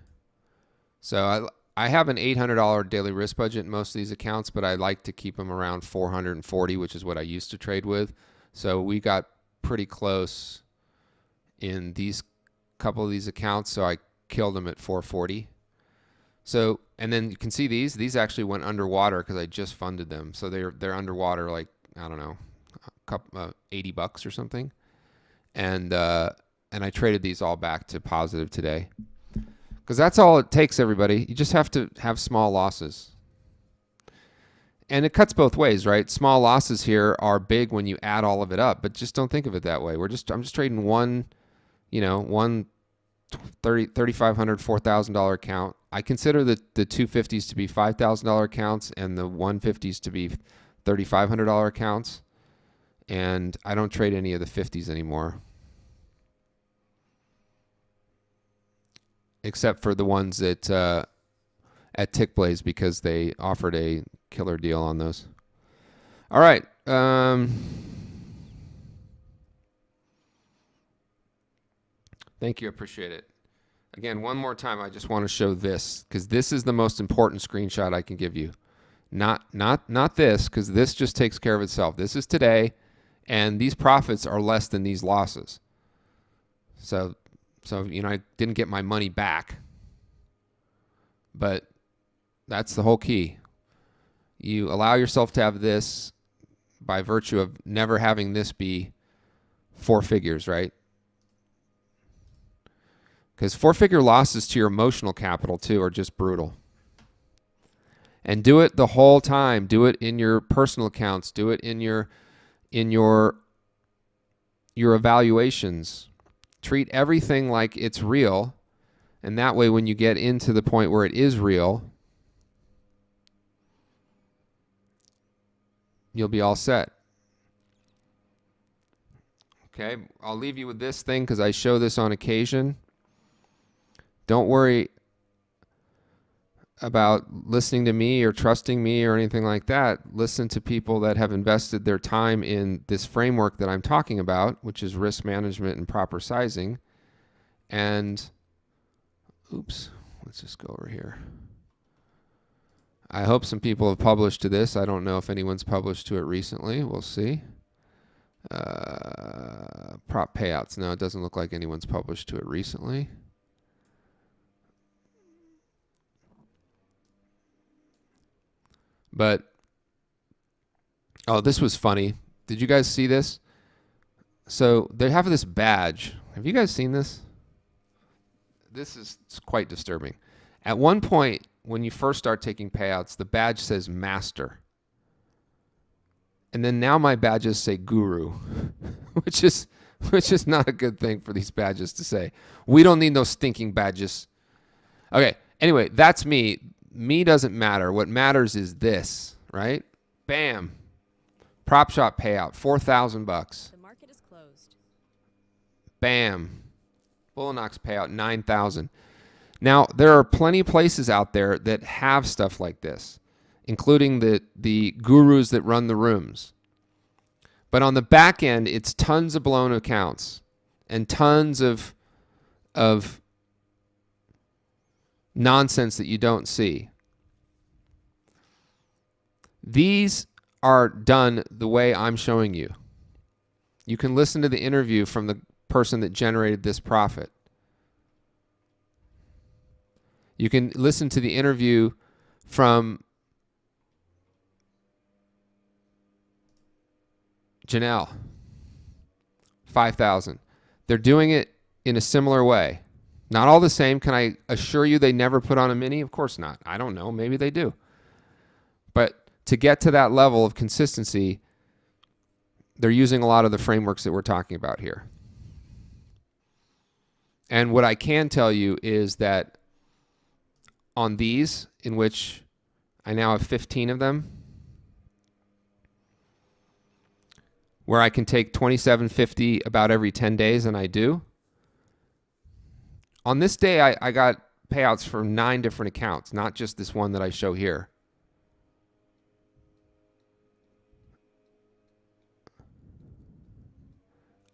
[SPEAKER 1] So I have an $800 daily risk budget in most of these accounts, but I like to keep them around 440, which is what I used to trade with. So we got pretty close in these couple of these accounts, so I killed them at 440. So, and then you can see these actually went underwater because I just funded them. So they're underwater, like, I don't know, a couple, $80 or something. And I traded these all back to positive today. Because that's all it takes, everybody. You just have to have small losses. And it cuts both ways, right? Small losses here are big when you add all of it up, but just don't think of it that way. I'm just trading one $3,500, $4,000 account. I consider the 250s to be $5,000 accounts and the 150s to be $3,500 accounts. And I don't trade any of the 50s anymore, except for the ones that at Tickblaze, because they offered a killer deal on those. All right. Thank you. Appreciate it. Again, one more time, I just want to show this because this is the most important screenshot I can give you. Not this, because this just takes care of itself. This is today, and these profits are less than these losses. So I didn't get my money back, but that's the whole key. You allow yourself to have this by virtue of never having this be 4 figures, right? Because 4-figure losses to your emotional capital too are just brutal. And do it the whole time. Do it in your personal accounts. Do it in your evaluations. Treat everything like it's real, and that way when you get into the point where it is real, you'll be all set. Okay, I'll leave you with this thing because I show this on occasion. Don't worry about listening to me or trusting me or anything like that. Listen to people that have invested their time in this framework that I'm talking about, which is risk management and proper sizing. And, oops, let's just go over here. I hope some people have published to this. I don't know if anyone's published to it recently. We'll see. Prop payouts. No, it doesn't look like anyone's published to it recently. But, oh, this was funny. Did you guys see this? So they have this badge. Have you guys seen this? This is quite disturbing. At one point, when you first start taking payouts, the badge says master. And then now my badges say guru, which is not a good thing for these badges to say. We don't need those stinking badges. Okay, anyway, that's me. Me doesn't matter. What matters is this, right? Bam. PropShop payout, $4,000.
[SPEAKER 3] The market is closed.
[SPEAKER 1] Bam. Bullinox payout, $9,000. Now, there are plenty of places out there that have stuff like this, including the gurus that run the rooms. But on the back end, it's tons of blown accounts and tons of nonsense that you don't see. These are done the way I'm showing you. You can listen to the interview from the person that generated this profit. You can listen to the interview from Janelle, 5,000. They're doing it in a similar way. Not all the same. Can I assure you they never put on a mini? Of course not. I don't know. Maybe they do. But to get to that level of consistency, they're using a lot of the frameworks that we're talking about here. And what I can tell you is that on these, in which I now have 15 of them, where I can take 27.50 about every 10 days, and I do. On this day, I got payouts for 9 different accounts, not just this one that I show here.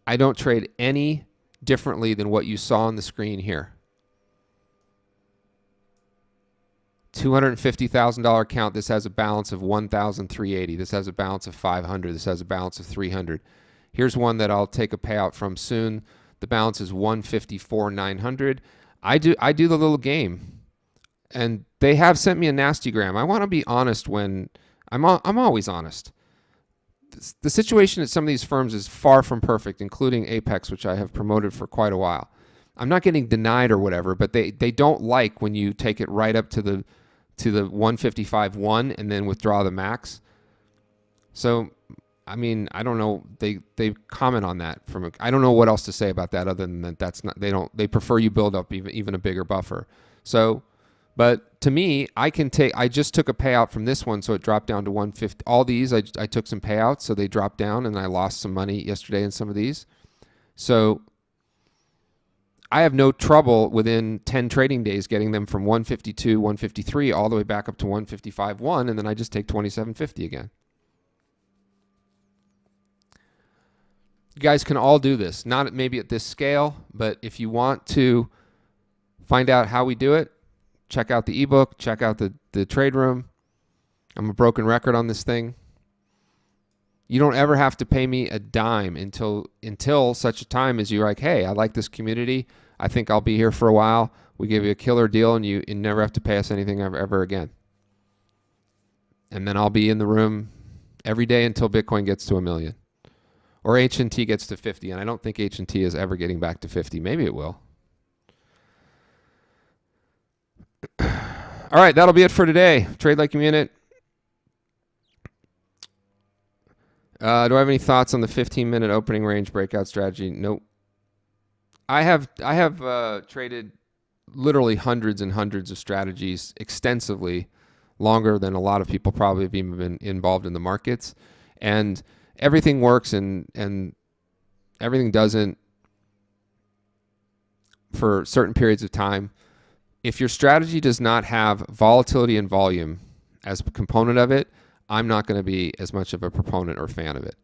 [SPEAKER 1] I don't trade any differently than what you saw on the screen here. $250,000 account. This has a balance of $1,380. This has a balance of $500. This has a balance of $300. Here's one that I'll take a payout from soon. The balance is $154,900. I do the little game, and they have sent me a nastygram. I want to be honest when I'm always honest. The situation at some of these firms is far from perfect, including Apex, which I have promoted for quite a while. I'm not getting denied or whatever, but they don't like when you take it right up to the 155.1 and then withdraw the max. So, I mean, I don't know. They comment on that I don't know what else to say about that other than that they prefer you build up even a bigger buffer. So, but to me, I just took a payout from this one, so it dropped down to 150. All these, I took some payouts, so they dropped down, and I lost some money yesterday in some of these. So I have no trouble within 10 trading days getting them from 152, 153, all the way back up to 155.1, and then I just take 27.50 again. You guys can all do this, not maybe at this scale, but if you want to find out how we do it, check out the ebook, check out the trade room. I'm a broken record on this thing. You don't ever have to pay me a dime until such a time as you're like, hey, I like this community. I think I'll be here for a while. We give you a killer deal, and you never have to pay us anything ever again. And then I'll be in the room every day until Bitcoin gets to 1 million. Or H&T gets to 50, and I don't think H&T is ever getting back to 50. Maybe it will. All right, that'll be it for today. Trade like you mean it. Do I have any thoughts on the 15-minute opening range breakout strategy? Nope. I have traded literally hundreds and hundreds of strategies extensively, longer than a lot of people probably have even been involved in the markets, and everything works and everything doesn't for certain periods of time. If your strategy does not have volatility and volume as a component of it, I'm not going to be as much of a proponent or fan of it.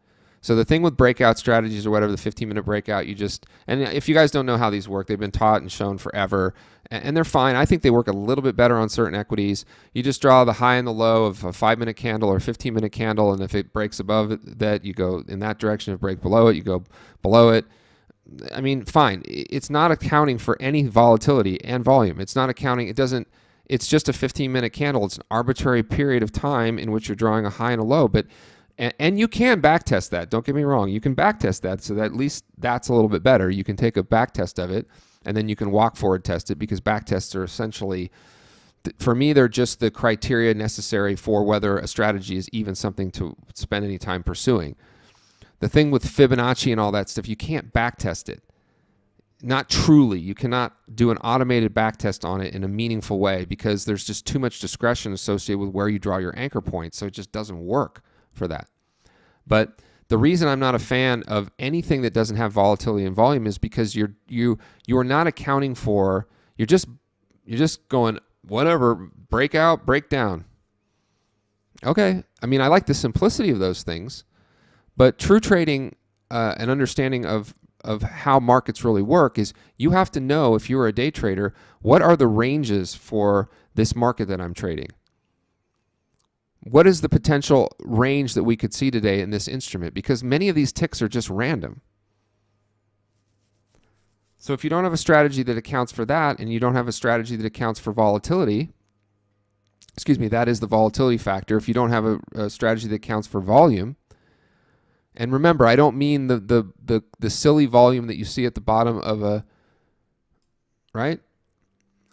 [SPEAKER 1] So the thing with breakout strategies or whatever, the 15-minute breakout, and if you guys don't know how these work, they've been taught and shown forever, and they're fine. I think they work a little bit better on certain equities. You just draw the high and the low of a 5-minute candle or 15-minute candle, and if it breaks above that, you go in that direction. If it breaks below it, you go below it. I mean, fine. It's not accounting for any volatility and volume. It's not accounting. It's just a 15-minute candle. It's an arbitrary period of time in which you're drawing a high and a low. And you can backtest that. Don't get me wrong. You can backtest that, so that at least that's a little bit better. You can take a backtest of it, and then you can walk forward test it, because backtests are essentially, for me, they're just the criteria necessary for whether a strategy is even something to spend any time pursuing. The thing with Fibonacci and all that stuff, you can't backtest it. Not truly. You cannot do an automated backtest on it in a meaningful way, because there's just too much discretion associated with where you draw your anchor point, so it just doesn't work for that. But the reason I'm not a fan of anything that doesn't have volatility and volume is because you are not accounting for, you're just going whatever, breakout, breakdown. Okay, I mean, I like the simplicity of those things, but true trading and understanding of how markets really work is you have to know, if you're a day trader, what are the ranges for this market that I'm trading? What is the potential range that we could see today in this instrument? Because many of these ticks are just random. So if you don't have a strategy that accounts for that, and you don't have a strategy that accounts for volatility, that is the volatility factor. If you don't have a strategy that accounts for volume, and remember, I don't mean the silly volume that you see at the bottom of a, right?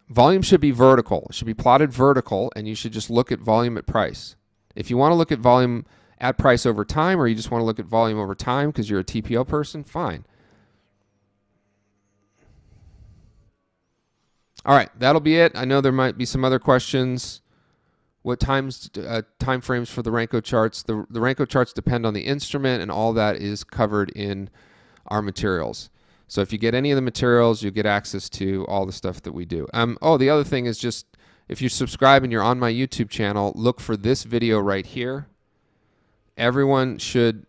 [SPEAKER 1] Volume should be vertical. It should be plotted vertical, and you should just look at volume at price. If you want to look at volume at price over time, or you just want to look at volume over time because you're a TPO person, fine. All right, that'll be it. I know there might be some other questions. what time frames for the Renko charts. The Renko charts depend on the instrument, and all that is covered in our materials. So if you get any of the materials, you get access to all the stuff that we do. Oh, the other thing is just if you subscribe and you're on my YouTube channel, look for this video right here. Everyone should.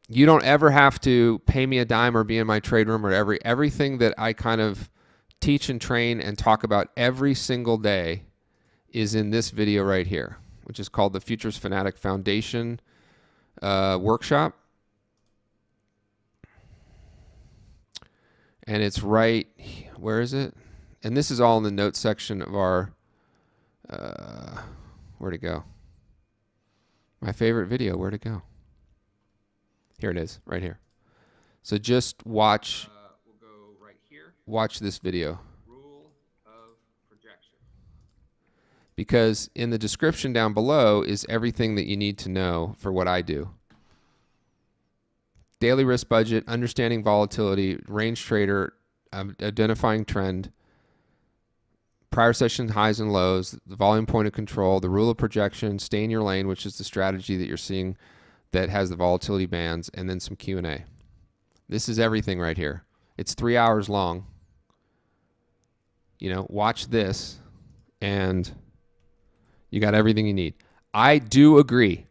[SPEAKER 1] You don't ever have to pay me a dime or be in my trade room or everything that I kind of teach and train and talk about every single day is in this video right here, which is called the Futures Fanatic Foundation workshop. And it's right, where is it? And this is all in the notes section of our, where'd it go? My favorite video, where'd it go? Here it is, right here. So just watch, we'll go right here. Watch this video. Rule of projection. Because in the description down below is everything that you need to know for what I do. Daily risk budget, understanding volatility, range trader, identifying trend, prior session highs and lows, the volume point of control, the rule of projection, stay in your lane, which is the strategy that you're seeing that has the volatility bands, and then some Q&A. This is everything right here. It's 3 hours long. You know, watch this, and you got everything you need. I do agree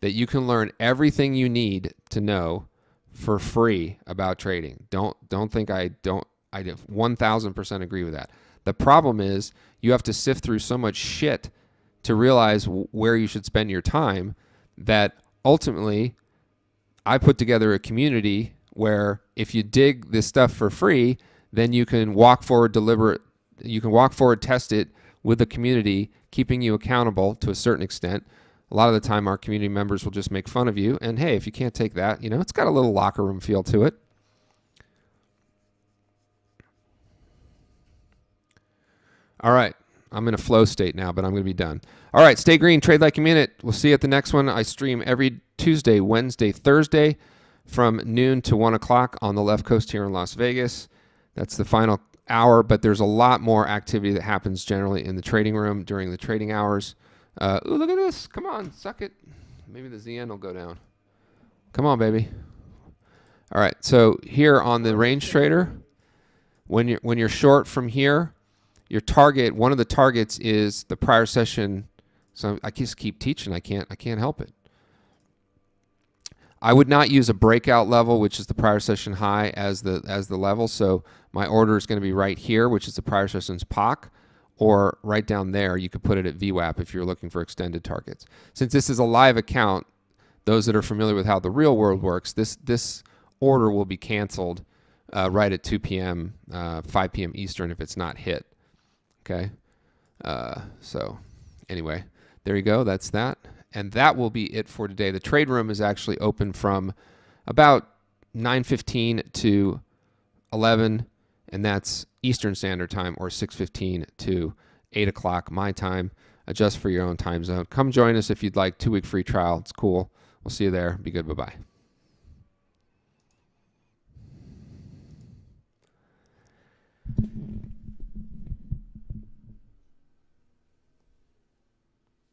[SPEAKER 1] that you can learn everything you need to know for free about trading. Don't think I don't. I 1,000% agree with that. The problem is you have to sift through so much shit to realize where you should spend your time that ultimately, I put together a community where if you dig this stuff for free, then you can walk forward, test it with the community, keeping you accountable to a certain extent. A lot of the time, our community members will just make fun of you. And hey, if you can't take that, you know, it's got a little locker room feel to it. All right. I'm in a flow state now, but I'm going to be done. All right, stay green, trade like a minute. We'll see you at the next one. I stream every Tuesday, Wednesday, Thursday from noon to 1 o'clock on the left coast here in Las Vegas. That's the final hour, but there's a lot more activity that happens generally in the trading room during the trading hours. Ooh, look at this. Come on, suck it. Maybe the ZN will go down. Come on, baby. All right, so here on the range trader, when you're short from here, your target, one of the targets is the prior session. So I just keep teaching. I can't help it. I would not use a breakout level, which is the prior session high, as the level. So my order is going to be right here, which is the prior session's POC, or right down there. You could put it at VWAP if you're looking for extended targets. Since this is a live account, those that are familiar with how the real world works, this order will be canceled right at 2 p.m., 5 p.m. Eastern if it's not hit. Okay, so anyway, there you go. That's that. And that will be it for today. The trade room is actually open from about 9:15 to 11, and that's Eastern Standard Time, or 6:15 to 8 o'clock my time. Adjust for your own time zone. Come join us if you'd like. 2-week free trial. It's cool. We'll see you there. Be good. Bye-bye.